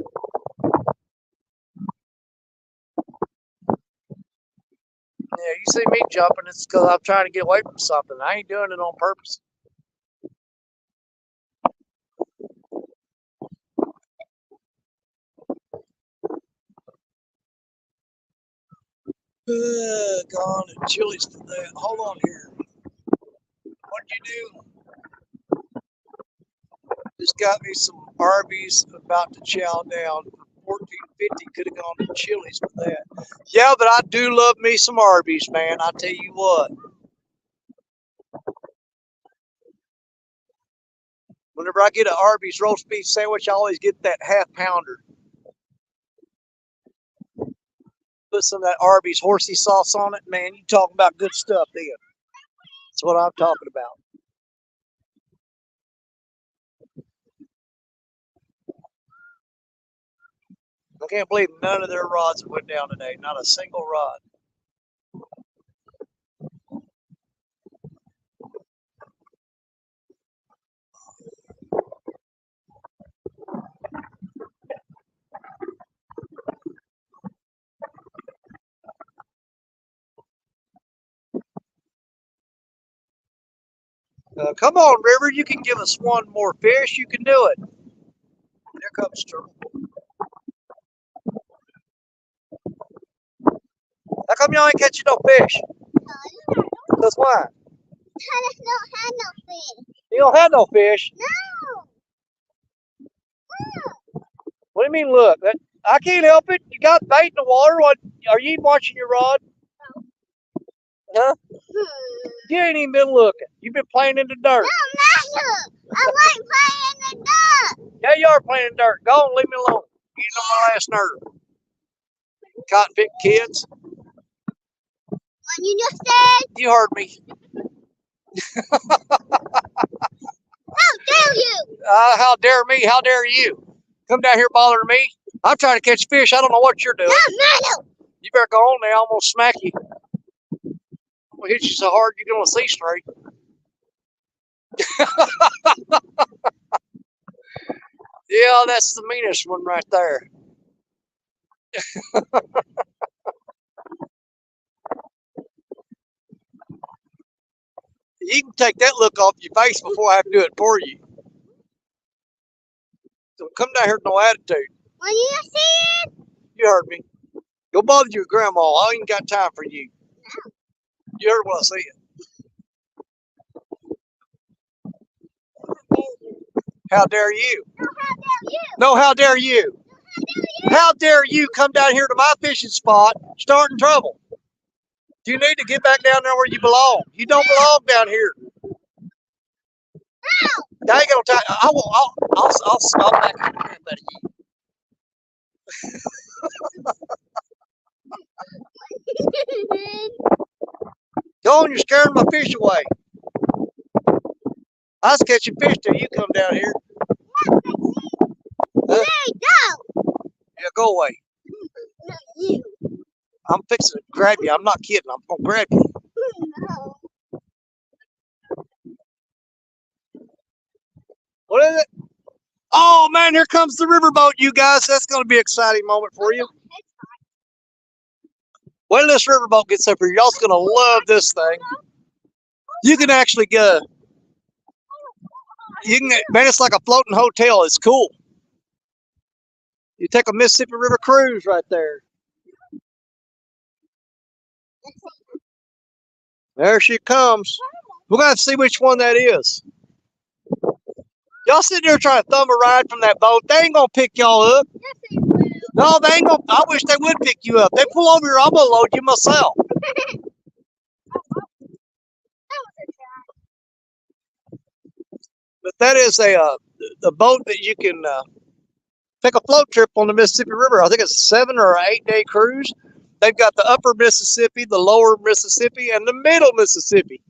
Yeah, you see me jumping, it's because I'm trying to get away from something. I ain't doing it on purpose. Gone and chilies for that. Hold on here. What'd you do? Just got me some Arby's, about to chow down for $14.50. Could have gone to Chili's for that. Yeah, but I do love me some Arby's, man. I tell you what. Whenever I get an Arby's roast beef sandwich, I always get that half pounder. Put some of that Arby's horsey sauce on it, man. You talking about good stuff then. That's what I'm talking about. I can't believe none of their rods went down today. Not a single rod. Come on, River. You can give us one more fish. You can do it. There comes Turtle. How come y'all ain't catching no fish? That's why. I don't have no fish. You don't have no fish. No. What do you mean, look? I can't help it. You got bait in the water. What? Are you watching your rod? Huh? You ain't even been looking. You've been playing in the dirt. No, I like playing in the dirt. Yeah, you are playing in the dirt. Go on, leave me alone. You know my last nerve. Cotton pick kids. What you just said? You heard me. How dare you? How dare me? How dare you? Come down here bothering me. I'm trying to catch fish. I don't know what you're doing. No. You better go on there. I'm gonna smack you. I'm gonna hit you so hard you're gonna see straight. Yeah, that's the meanest one right there. You can take that look off your face before I have to do it for you. So come down here with no attitude. What you just said? You heard me. Go bother your grandma. I ain't got time for you. You heard what I said. How dare you? No, how dare you? No, how dare you? How dare you come down here to my fishing spot, starting trouble? You need to get back down there where you belong. You don't belong down here. No. I ain't gonna tell. I'll stop back here and better you. Go on, you're scaring my fish away. I was catching fish till you come down here. Hey, no. Yeah, go away. No, you. I'm fixing to grab you. I'm not kidding. I'm gonna grab you. No. What is it? Oh man, here comes the riverboat, you guys. That's gonna be an exciting moment for you. When this riverboat gets up here, y'all's gonna love this thing. You can actually go. Man, it's like a floating hotel. It's cool. You take a Mississippi River cruise right there. There she comes. We're gonna have to see which one that is. Y'all sitting there trying to thumb a ride from that boat. They ain't gonna pick y'all up. Yes, they will. No, they ain't gonna. I wish they would pick you up. They pull over here, I'm gonna load you myself. But that is a boat that you can take a float trip on the Mississippi River. I think it's a 7 or 8 day cruise. They've got the upper Mississippi, the lower Mississippi, and the middle Mississippi.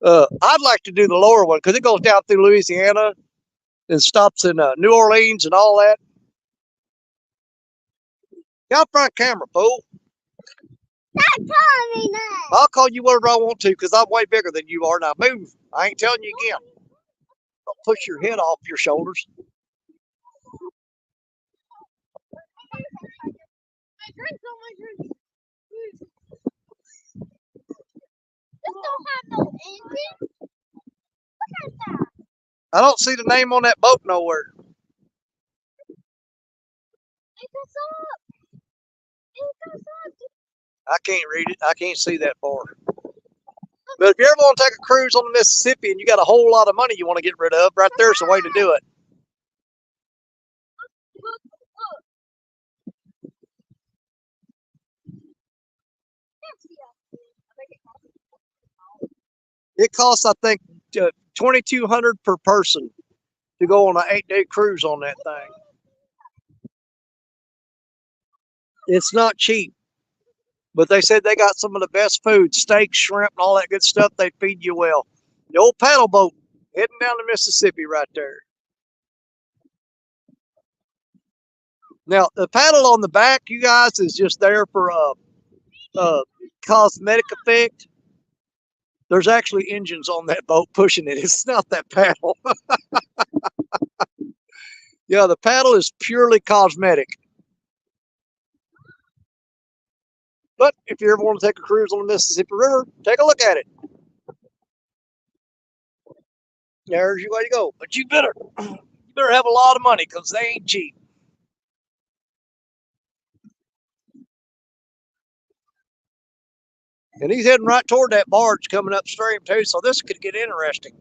I'd like to do the lower one because it goes down through Louisiana and stops in New Orleans and all that. Get out front camera, fool. Stop telling me that. I'll call you whatever I want to because I'm way bigger than you are. Now move. I ain't telling you again. Don't push your head off your shoulders. This don't have no engine. Look at that. I don't see the name on that boat nowhere. It goes up. It goes up. I can't read it. I can't see that far. But if you ever want to take a cruise on the Mississippi and you got a whole lot of money you want to get rid of, right there's the way to do it. Look. It costs, I think, $2,200 per person to go on an 8 day cruise on that thing. It's not cheap, but they said they got some of the best food, steak, shrimp, and all that good stuff. They feed you well. The old paddle boat heading down the Mississippi right there. Now, the paddle on the back, you guys, is just there for cosmetic effect. There's actually engines on that boat pushing it. It's not that paddle. Yeah, the paddle is purely cosmetic. But if you ever want to take a cruise on the Mississippi River, take a look at it. There's your way to go. But you better have a lot of money because they ain't cheap. And he's heading right toward that barge coming upstream too, so this could get interesting.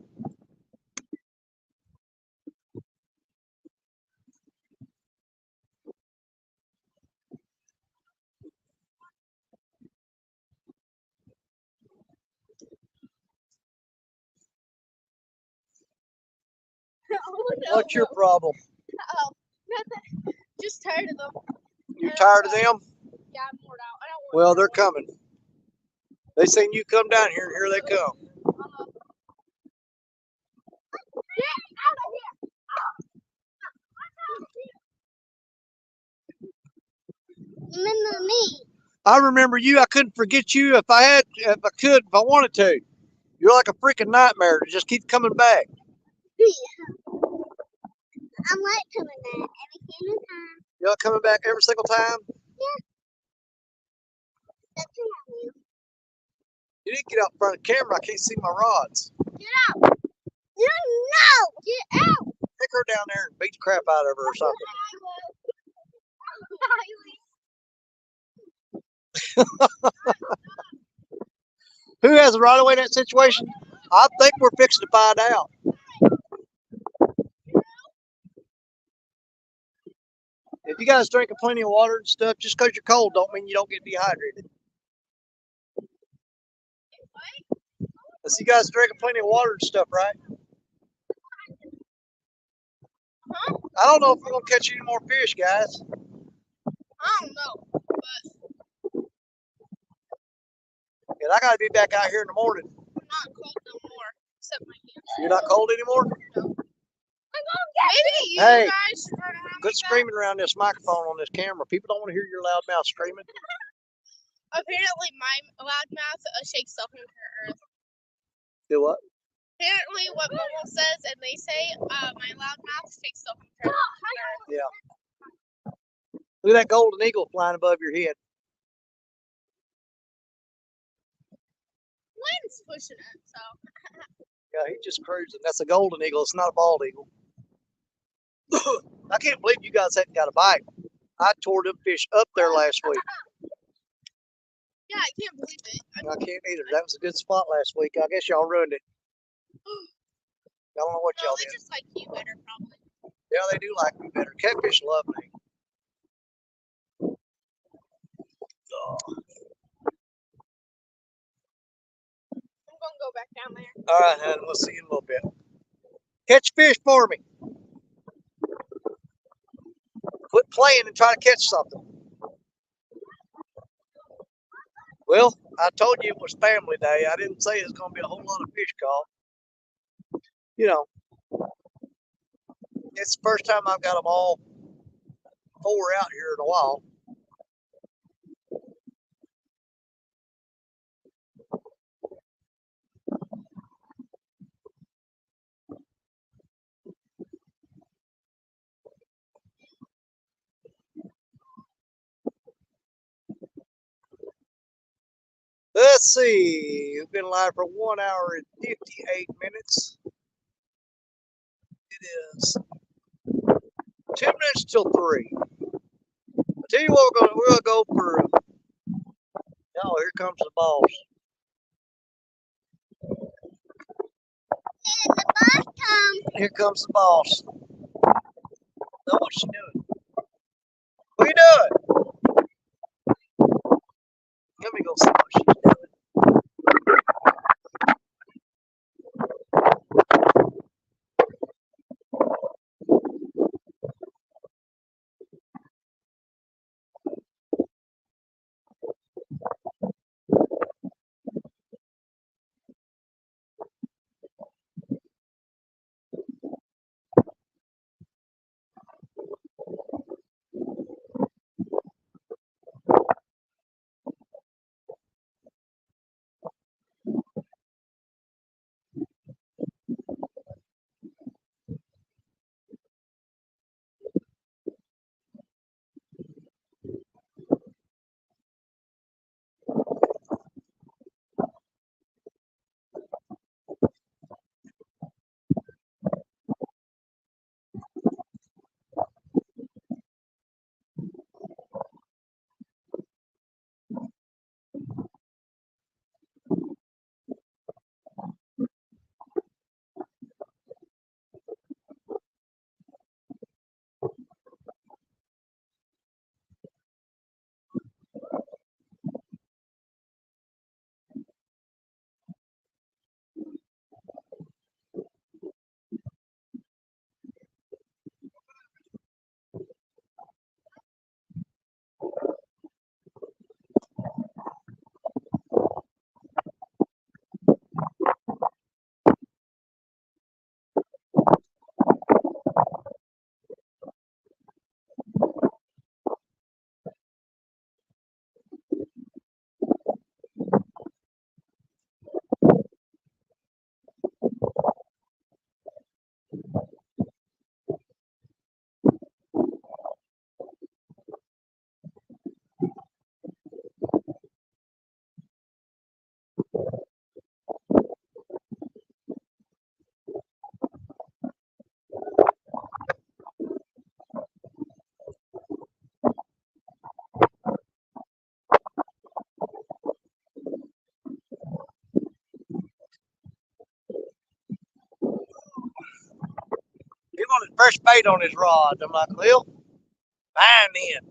Oh, no. What's your problem? Oh, nothing. Just tired of them. You tired of them? Yeah, I'm bored out. I don't want Well, they're coming. They seen you come down here, and here they come. Get out of here! Remember me. I remember you. I couldn't forget you if I wanted to. You're like a freaking nightmare. It just keeps coming back. I'm like coming back every single time. You're not coming back every single time. That's what You need to get out in front of the camera. I can't see my rods. Get out! You know! Get out! Take her down there and beat the crap out of her or something. Who has the right of way in that situation? I think we're fixing to find out. If you guys drinking plenty of water and stuff, just because you're cold don't mean you don't get dehydrated. So you guys drinking plenty of water and stuff, right? Huh? I don't know if we're gonna catch any more fish, guys. I don't know. And I gotta be back out here in the morning. I'm not cold no more. Except my hands. You're not cold anymore? Maybe you Hey, guys should run around Quit like that. screaming around this microphone on this camera. People don't want to hear your loud mouth screaming. Apparently, my loudmouth shakes stuff into the earth. Do what? Apparently, what Momo says and they say, my loudmouth shakes stuff into the earth. Yeah. Look at that golden eagle flying above your head. Wind's pushing it, so. Yeah, he's just cruising. That's a golden eagle. It's not a bald eagle. I can't believe you guys haven't got a bite. I tore them fish up there last week. Yeah, I can't believe it. I can't either. That was a good spot last week. I guess y'all ruined it. I don't know what No, y'all they did. just like you better, probably. Yeah, they do like me better. Catfish love me. Oh. I'm gonna go back down there. All right, honey. We'll see you in a little bit. Catch fish for me. Quit playing and try to catch something. Well, I told you it was family day. I didn't say it was going to be a whole lot of fish caught. You know, it's the first time I've got them all four out here in a while. Let's see. We've been live for 1 hour and 58 minutes. It is 2 minutes till 3. I tell you what, we're gonna go for. Oh, here comes the boss. Did the bus come? Here comes the boss. Know what she doing? What are you doing? Let me go see what she's doing. put fresh bait on his rod. I'm like, well, fine then.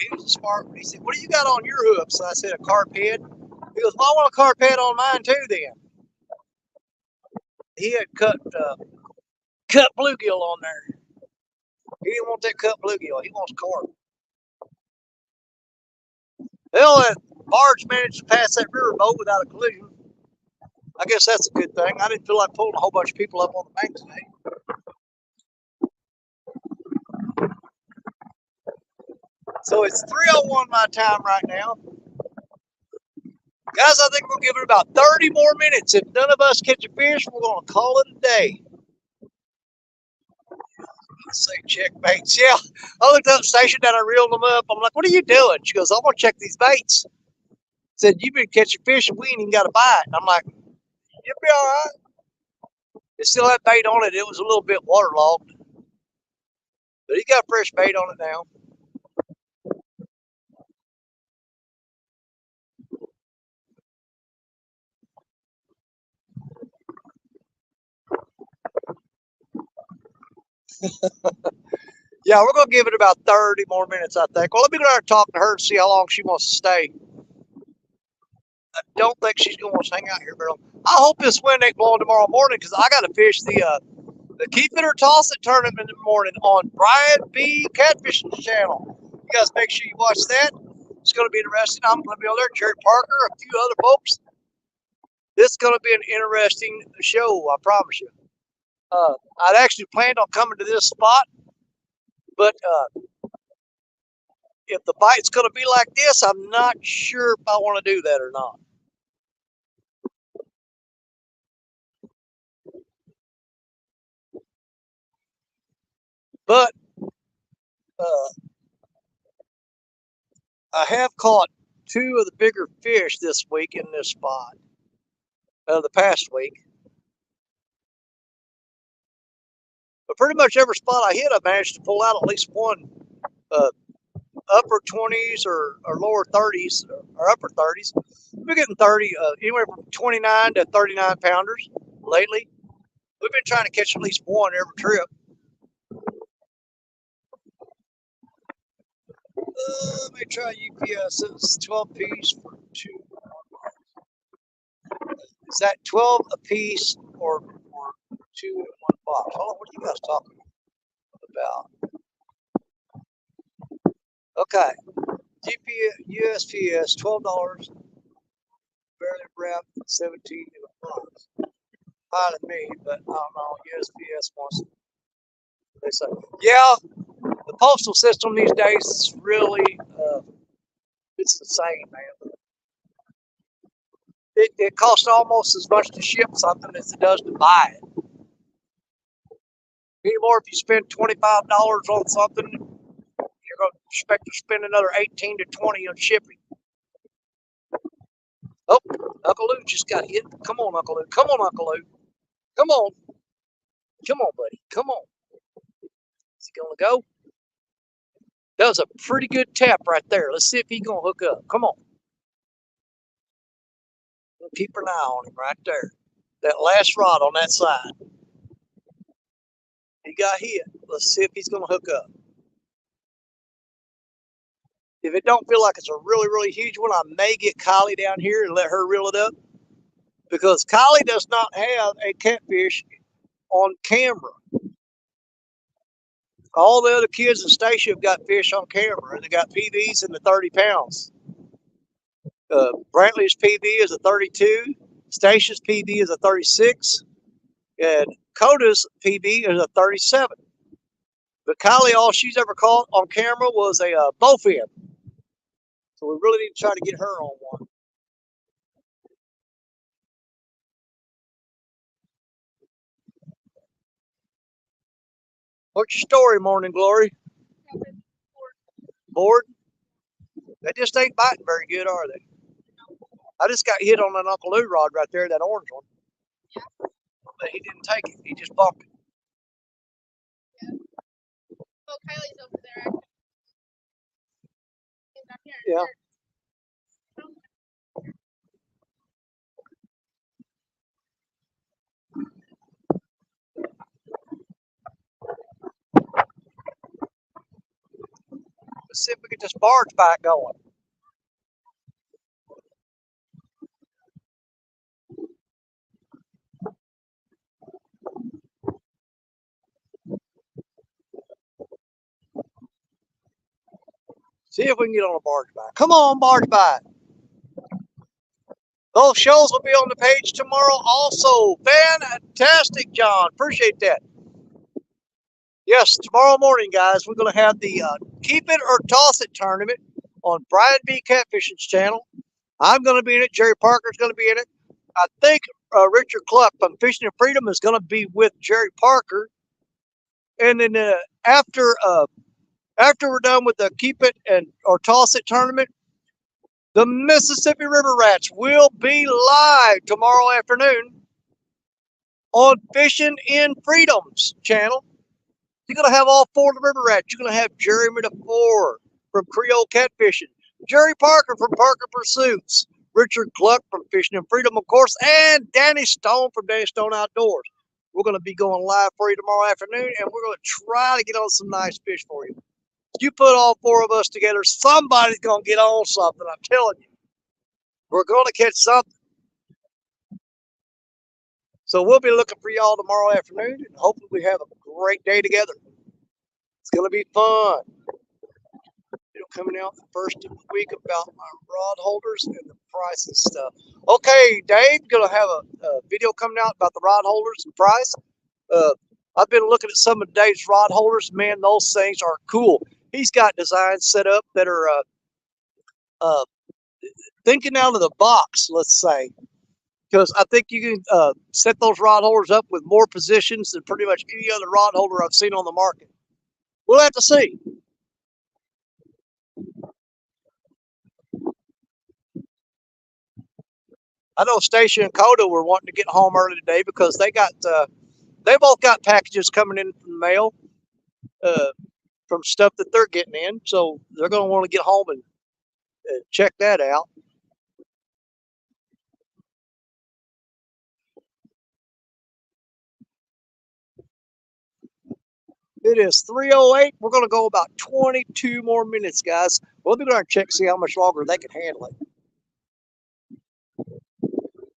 He was a smart one. He said, what do you got on your hooks? I said, a carp head. He goes, well, I want a carp head on mine too then. He had cut bluegill on there. He didn't want that cut bluegill. He wants carp. Hell, that barge managed to pass that river boat without a collision. I guess that's a good thing. I didn't feel like pulling a whole bunch of people up on the bank today. So it's 3:01 my time right now. Guys, I think we'll give it about 30 more minutes. If none of us catch a fish, we're going to call it a day. Let's say check baits. Yeah, I looked up Stacia and I reeled them up. I'm like, what are you doing? She goes, I want to check these baits. Said, you've been catching fish and we ain't even got a bite. And I'm like, you'll be all right. It still had bait on it. It was a little bit waterlogged. But he got fresh bait on it now. Yeah, we're going to give it about 30 more minutes, I think. Well, let me go out and talk to her and see how long she wants to stay. I don't think she's going to want to hang out here, but I hope this wind ain't blowing tomorrow morning because I got to fish the Keep It or Toss It tournament in the morning on Brian B. Catfishing channel. You guys make sure you watch that. It's going to be interesting. I'm going to be on there. Jerry Parker, a few other folks. This is going to be an interesting show, I promise you. I'd actually planned on coming to this spot, but if the bite's going to be like this, I'm not sure if I want to do that or not. But I have caught 2 of the bigger fish this week in this spot. The past week. But pretty much every spot I hit, I managed to pull out at least one upper 20s or lower 30s or upper 30s. We're getting 30, anywhere from 29 to 39 pounders lately. We've been trying to catch at least one every trip. Let me try UPS. It's 12 piece for 2. Is that 12 a piece or 2 in 1 box? Hold on, what are you guys talking about? Okay. USPS, $12. Barely wrapped, 17 in a box. Higher than me, but I don't know. USPS wants. They say, yeah, the postal system these days is really, it's insane, man. It costs almost as much to ship something as it does to buy it. Anymore, if you spend $25 on something, you're going to expect to spend another 18 to 20 on shipping. Oh, Uncle Lou just got hit. Come on, Uncle Lou. Come on, Uncle Lou. Come on. Come on, buddy. Come on. Is he going to go? That was a pretty good tap right there. Let's see if he's going to hook up. Come on. We'll keep an eye on him right there. That last rod on that side. He got hit. Let's see if he's going to hook up. If it don't feel like it's a really, really huge one, I may get Kylie down here and let her reel it up. Because Kylie does not have a catfish on camera. All the other kids in Stacia have got fish on camera, and they got PBs in the 30 pounds. Brantley's PB is a 32, Stacia's PB is a 36, and Coda's PB is a 37. But Kylie, all she's ever caught on camera was a bowfin. So we really need to try to get her on one. What's your story, Morning Glory? Bored? They just ain't biting very good, are they? I just got hit on an Uncle Lou rod right there, that orange one. Yeah. But he didn't take it. He just bumped it. Yeah. Oh, Kylie's over there. Yeah. Let's see if we get this barge back going. See if we can get on a barge back. Come on, barge back. Those shows will be on the page tomorrow also. Fantastic, John. Appreciate that. Yes, tomorrow morning, guys, we're going to have the Keep It or Toss It tournament on Brian B. Catfishing's channel. I'm going to be in it. Jerry Parker's going to be in it. I think Richard Cluck from Fishing and Freedom is going to be with Jerry Parker. And then after we're done with the Keep It and or Toss It tournament, the Mississippi River Rats will be live tomorrow afternoon on Fishing in Freedom's channel. You're going to have all four of the River Rats. You're going to have Jeremy DeFore from Creole Catfishing, Jerry Parker from Parker Pursuits, Richard Cluck from Fishing and Freedom, of course, and Danny Stone from Danny Stone Outdoors. We're going to be going live for you tomorrow afternoon, and we're going to try to get on some nice fish for you. You put all four of us together, somebody's going to get on something, I'm telling you. We're going to catch something. So we'll be looking for y'all tomorrow afternoon, and hopefully we have a great day together. It's going to be fun. Coming out the first of the week about my rod holders and the price and stuff. Okay, Dave, gonna have a video coming out about the rod holders and price. I've been looking at some of Dave's rod holders. Man, those things are cool. He's got designs set up that are thinking out of the box, let's say, because I think you can set those rod holders up with more positions than pretty much any other rod holder I've seen on the market. We'll have to see. I know Stacia and Coda were wanting to get home early today because they both got packages coming in from the mail from stuff that they're getting in, so they're going to want to get home and check that out. It is 3:08. We're going to go about 22 more minutes, guys. We'll be going to check see how much longer they can handle it.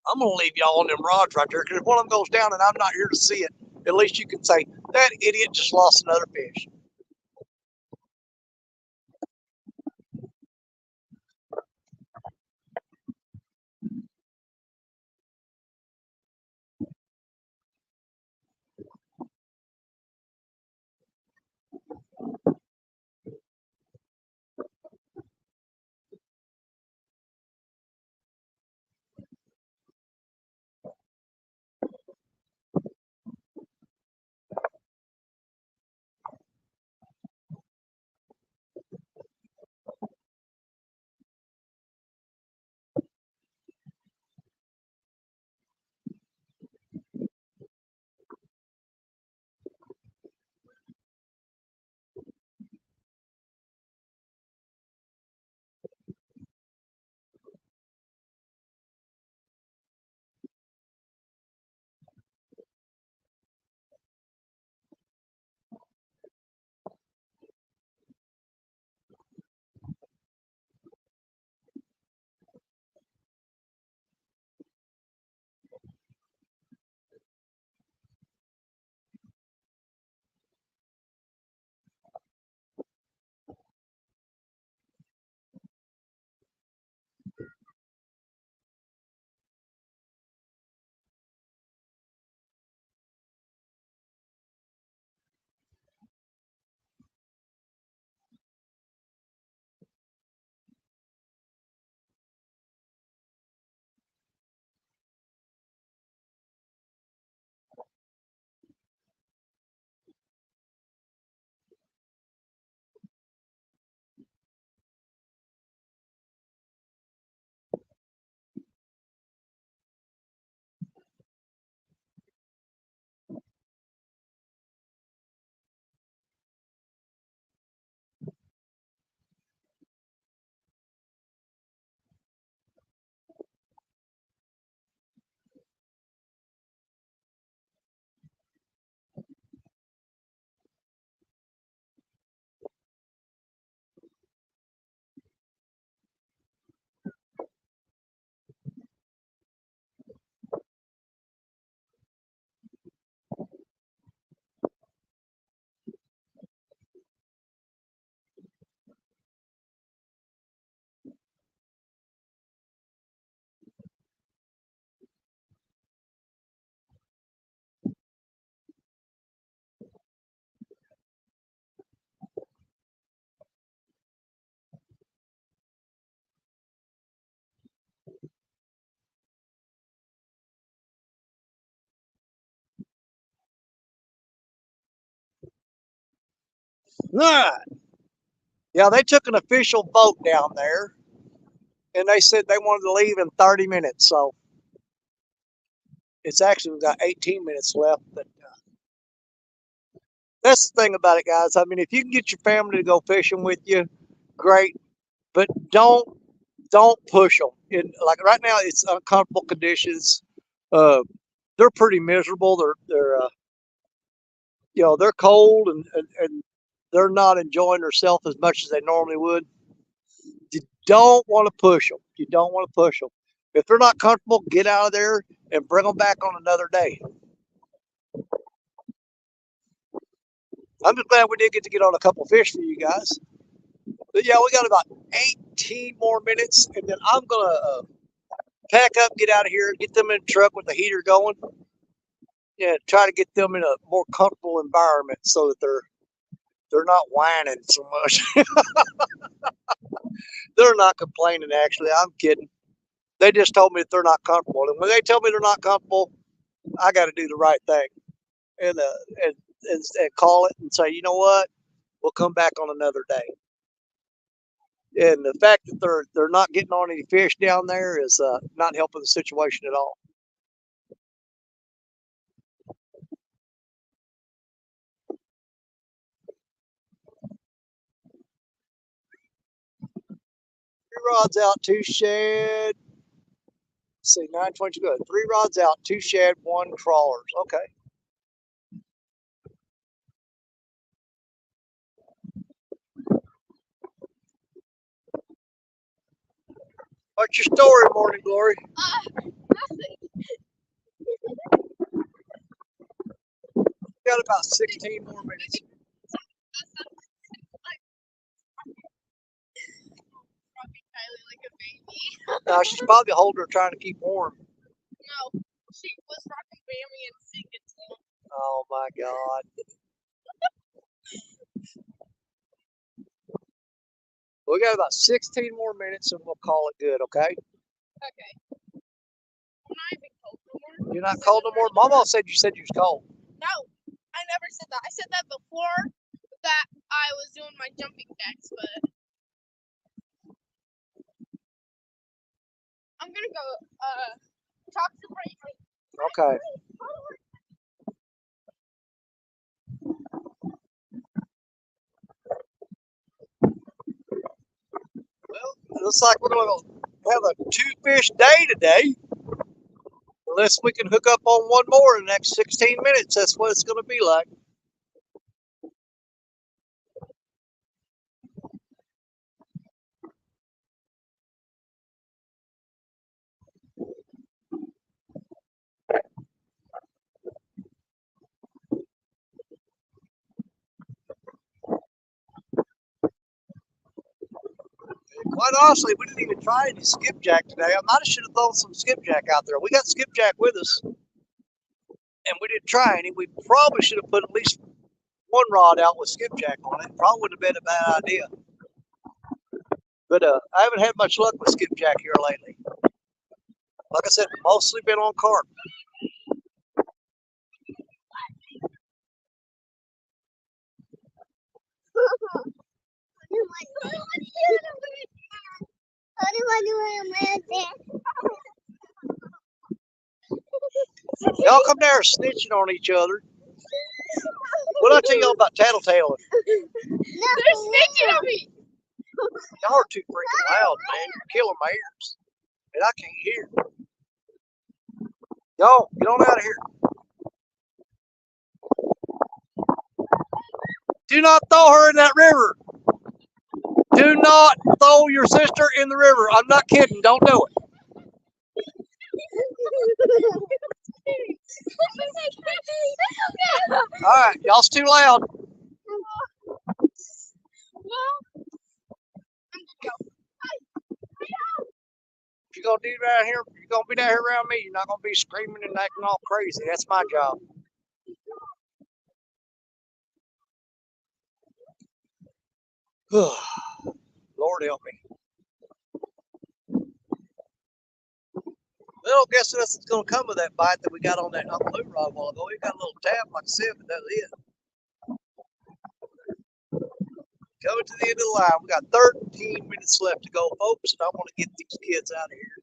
I'm going to leave y'all on them rods right there because if one of them goes down and I'm not here to see it, at least you can say, that idiot just lost another fish. All right. Yeah, they took an official vote down there, and they said they wanted to leave in 30 minutes. So it's actually we've got 18 minutes left. But that's the thing about it, guys. I mean, if you can get your family to go fishing with you, great. But don't push them. Like right now, it's uncomfortable conditions. They're pretty miserable. They're cold and they're not enjoying themselves as much as they normally would. You don't want to push them. You don't want to push them. If they're not comfortable, get out of there and bring them back on another day. I'm just glad we did get to get on a couple fish for you guys. But yeah, we got about 18 more minutes, and then I'm gonna pack up, get out of here, get them in the truck with the heater going. Yeah, try to get them in a more comfortable environment so that they're not whining so much. They're not complaining, actually. I'm kidding. They just told me that they're not comfortable. And when they tell me they're not comfortable, I got to do the right thing and, and call it and say, you know what? We'll come back on another day. And the fact that they're not getting on any fish down there is not helping the situation at all. Three rods out, two shad. Let's see, 922 good. Three rods out, two shad, one trawlers. Okay. What's your story, Morning Glory? Nothing. Got about 16 more minutes. Rocking Kylie like a baby. She's probably holding her trying to keep warm. No, she was rocking Bammy and singing. Oh my God. We got about 16 more minutes and we'll call it good, okay? Okay. I'm not even cold no more. You're not cold no more? Mama said you was cold. No, I never said that. I said that before that I was doing my jumping jacks, but I'm gonna go talk to Brady. Okay. Well, it looks like we're going to have a two fish day today. Unless we can hook up on one more in the next 16 minutes. That's what it's going to be like. Quite honestly, we didn't even try any skipjack today. I might have should have thrown some skipjack out there. We got skipjack with us, and we didn't try any. We probably should have put at least one rod out with skipjack on it. Probably wouldn't have been a bad idea. But I haven't had much luck with skipjack here lately. Like I said, mostly been on carp. Y'all come there snitching on each other. What did I tell y'all about tattletaling? They're snitching on me. Y'all are too freaking loud, man. You're killing my ears. And I can't hear. Y'all, get on out of here. Do not throw her in that river. Do not throw your sister in the river. I'm not kidding. Don't do it. All right, y'all's too loud. If you're gonna do right here, you're gonna be down here around me. You're not gonna be screaming and acting all crazy. That's my job. Lord help me. Well, guess that's what's gonna come of that bite that we got on that blue rod a while ago. We got a little tap, like I said, but that's it. Coming to the end of the line. We got 13 minutes left to go, folks, and I want to get these kids out of here.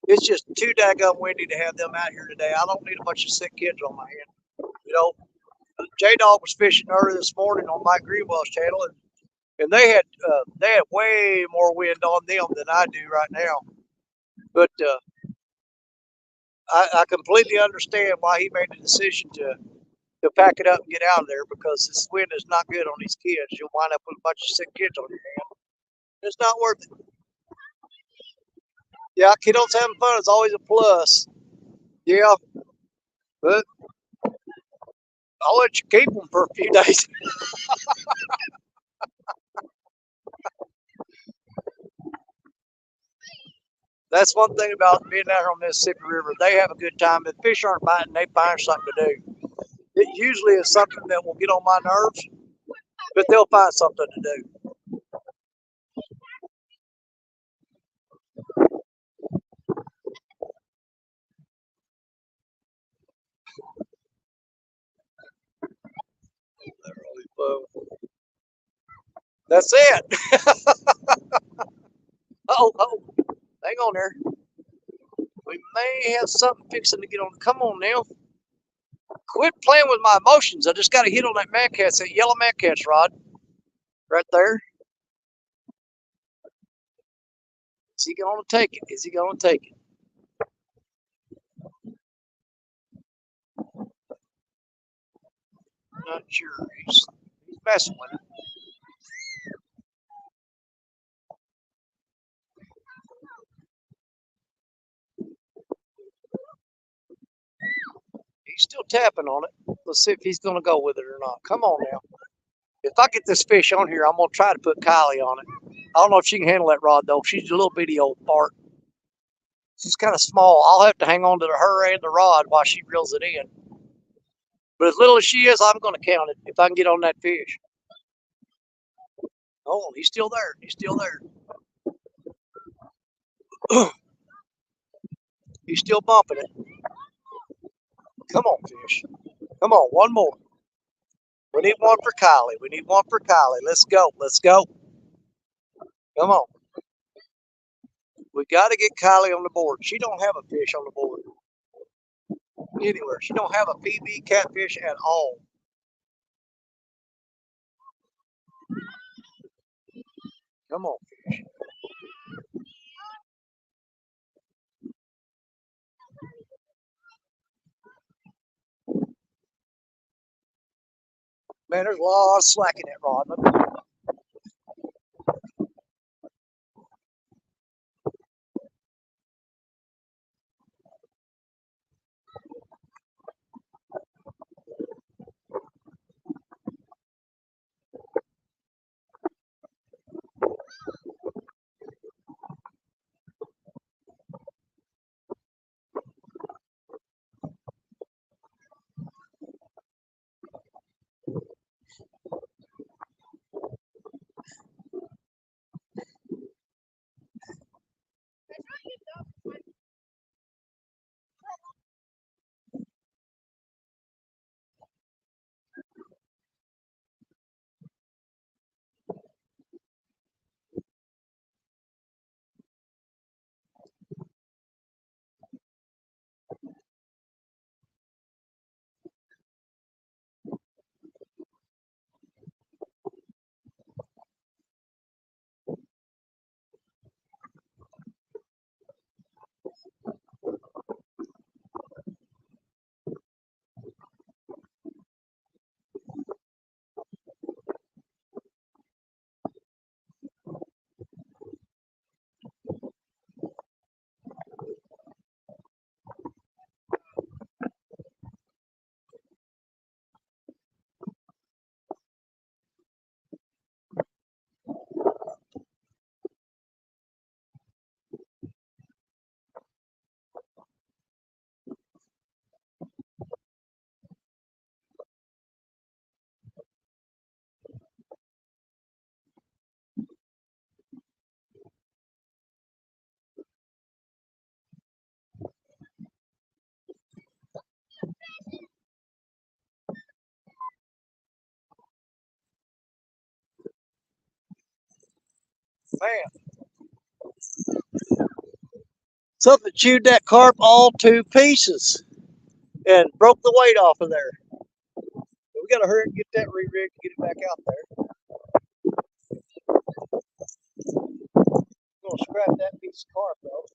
It's just too daggum windy to have them out here today. I don't need a bunch of sick kids on my hand. You know, J-Dog was fishing early this morning on Mike Greenwell's channel, and they had way more wind on them than I do right now. But I completely understand why he made the decision to pack it up and get out of there, because this wind is not good on these kids. You'll wind up with a bunch of sick kids on your hand. It's not worth it. Yeah, kiddos having fun is always a plus. Yeah, but I'll let you keep them for a few days. That's one thing about being out here on Mississippi River. They have a good time. If fish aren't biting, they find something to do. It usually is something that will get on my nerves, but they'll find something to do. That's it. Oh, hang on there. We may have something fixing to get on. Come on now. Quit playing with my emotions. I just got to hit on that man-catch, that yellow man-catch rod. Right there. Is he going to take it? Is he going to take it? Not sure. He's messing with it. He's still tapping on it. Let's see if he's going to go with it or not. Come on now. If I get this fish on here, I'm going to try to put Kylie on it. I don't know if she can handle that rod, though. She's a little bitty old fart. She's kind of small. I'll have to hang on to her and the rod while she reels it in. But as little as she is, I'm going to count it if I can get on that fish. Oh, he's still there. He's still there. He's still bumping it. Come on, fish. Come on, one more. We need one for Kylie. We need one for Kylie. Let's go. Let's go. Come on. We got to get Kylie on the board. She don't have a fish on the board anywhere. She don't have a PB catfish at all. Come on, fish. Man, there's a lot of slack in that rod. Man, something chewed that carp all to pieces and broke the weight off of there. We gotta hurry and get that re-rigged and get it back out there. We're gonna scrap that piece of carp though.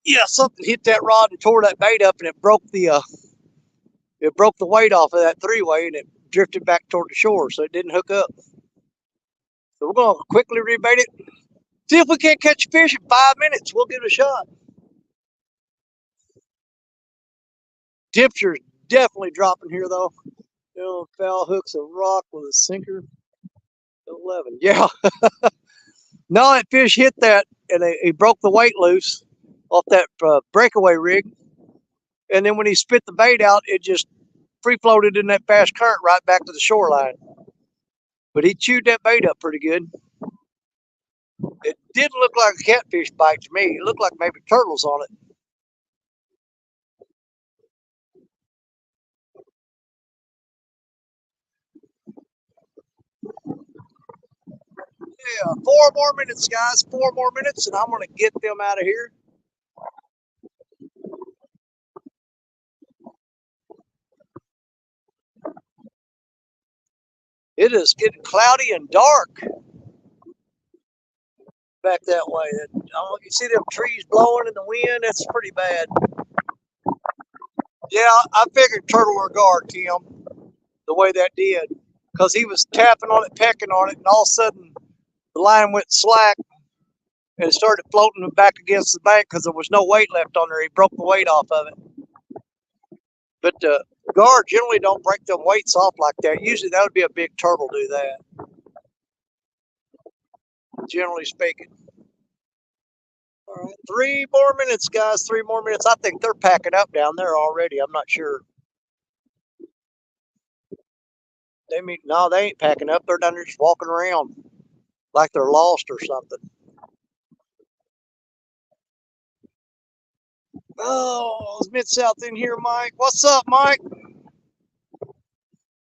Yeah, something hit that rod and tore that bait up, and it broke the weight off of that three-way, and it drifted back toward the shore, so it didn't hook up. So we're gonna quickly rebait it. See if we can't catch a fish in 5 minutes. We'll give it a shot. Temperature's definitely dropping here though. Foul hooks a rock with a sinker. 11. Yeah. No, that fish hit that, and he broke the weight loose off that breakaway rig. And then when he spit the bait out, it just free floated in that fast current right back to the shoreline. But he chewed that bait up pretty good. It didn't look like a catfish bite to me. It looked like maybe turtles on it. Yeah, 4 more minutes, guys. 4 more minutes, and I'm going to get them out of here. It is getting cloudy and dark back that way. You see them trees blowing in the wind? That's pretty bad. Yeah, I figured turtle or guard, Tim, the way that did. Because he was tapping on it, pecking on it, and all of a sudden the line went slack and it started floating back against the bank because there was no weight left on there. He broke the weight off of it. But guard generally don't break them weights off like that. Usually that would be a big turtle do that, generally speaking. All right, 3 more minutes, guys. 3 more minutes. I think they're packing up down there already. I'm not sure. No, they ain't packing up. They're down there just walking around like they're lost or something. Oh, it's Mid-South in here, Mike. What's up, Mike?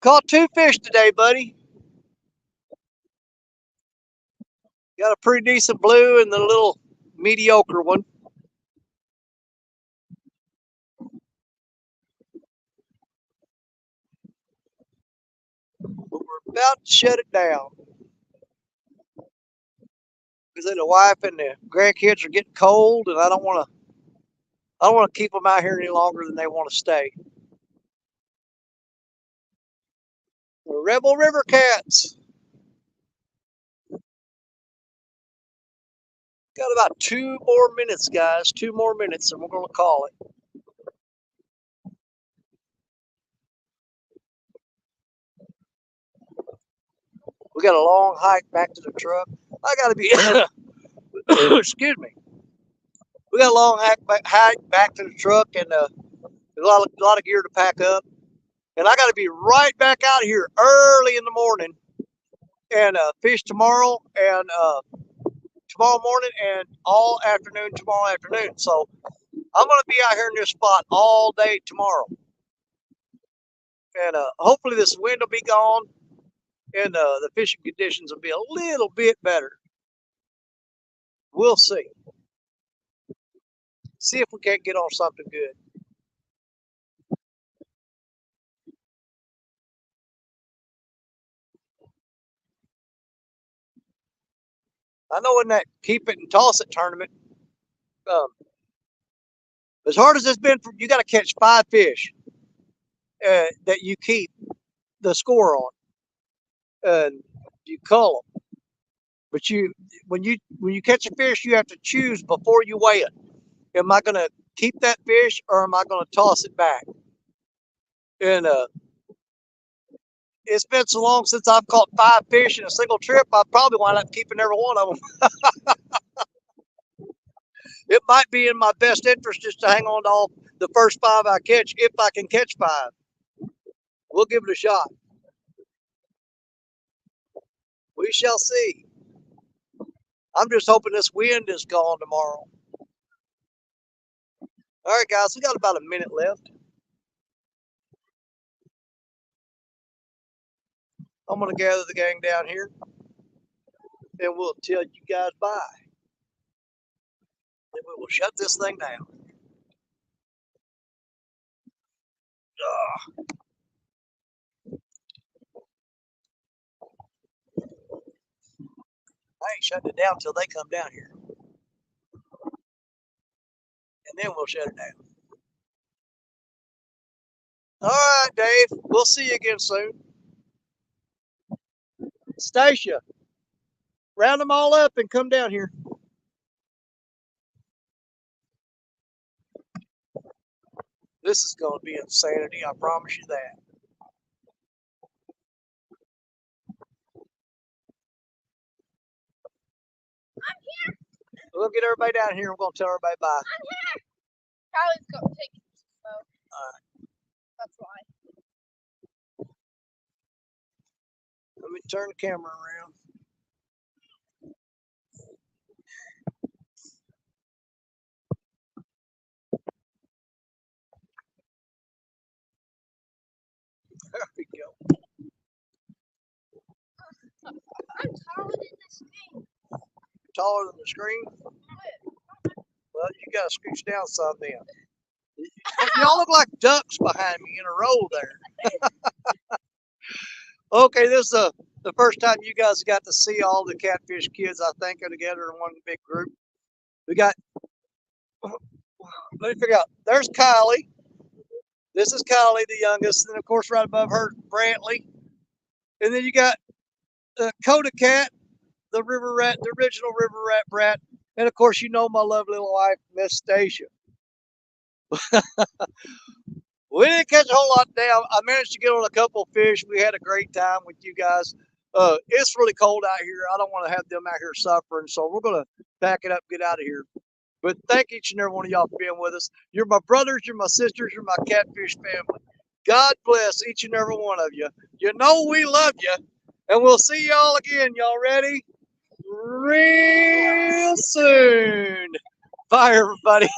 Caught 2 fish today, buddy. Got a pretty decent blue and the little mediocre one. But we're about to shut it down. Because the wife and the grandkids are getting cold, and I don't want to keep them out here any longer than they want to stay. The Rebel River Cats. Got about 2 more minutes, guys. 2 more minutes, and we're going to call it. We got a long hike back to the truck. I got to be, excuse me. We got a long hike back to the truck, and a lot of gear to pack up. And I got to be right back out here early in the morning and fish tomorrow and tomorrow morning and all afternoon tomorrow afternoon. So I'm going to be out here in this spot all day tomorrow. And hopefully this wind will be gone and the fishing conditions will be a little bit better. We'll see. See if we can't get on something good. I know in that keep it and toss it tournament, as hard as it's been, you got to catch 5 fish that you keep the score on, and you cull them. But when you catch a fish, you have to choose before you weigh it. Am I going to keep that fish or am I going to toss it back? And it's been so long since I've caught 5 fish in a single trip. I probably wind up keeping every one of them. It might be in my best interest just to hang on to all the first 5 I catch, if I can catch 5. We'll give it a shot. We shall see. I'm just hoping this wind is gone tomorrow. All right, guys, we got about a minute left. I'm going to gather the gang down here, and we'll tell you guys bye. And we will shut this thing down. I ain't shutting it down until they come down here. And then we'll shut it down. All right, Dave. We'll see you again soon. Stacia, round them all up and come down here. This is going to be insanity. I promise you that. I'm here. We'll get everybody down here. We're going to tell everybody bye. I'm here. Charlie's going to take it slow. All right. That's why. Let me turn the camera around. There we go. I'm taller than the screen. Taller than the screen? Well, you got to scooch down some then. Y'all look like ducks behind me in a row there. Okay, this is the first time you guys got to see all the catfish kids, I think, are together in one big group. We got, let me figure out, there's Kylie. This is Kylie, the youngest. And of course, right above her, Brantley. And then you got Coda Cat, the River Rat, the original River Rat Brat. And of course, you know my lovely little wife, Miss Stacia. We didn't catch a whole lot today. I managed to get on a couple of fish. We had a great time with you guys. It's really cold out here. I don't want to have them out here suffering. So we're going to pack it up, get out of here. But thank each and every one of y'all for being with us. You're my brothers, you're my sisters, you're my catfish family. God bless each and every one of you. You know we love you. And we'll see y'all again. Y'all ready? Real soon. Bye, everybody.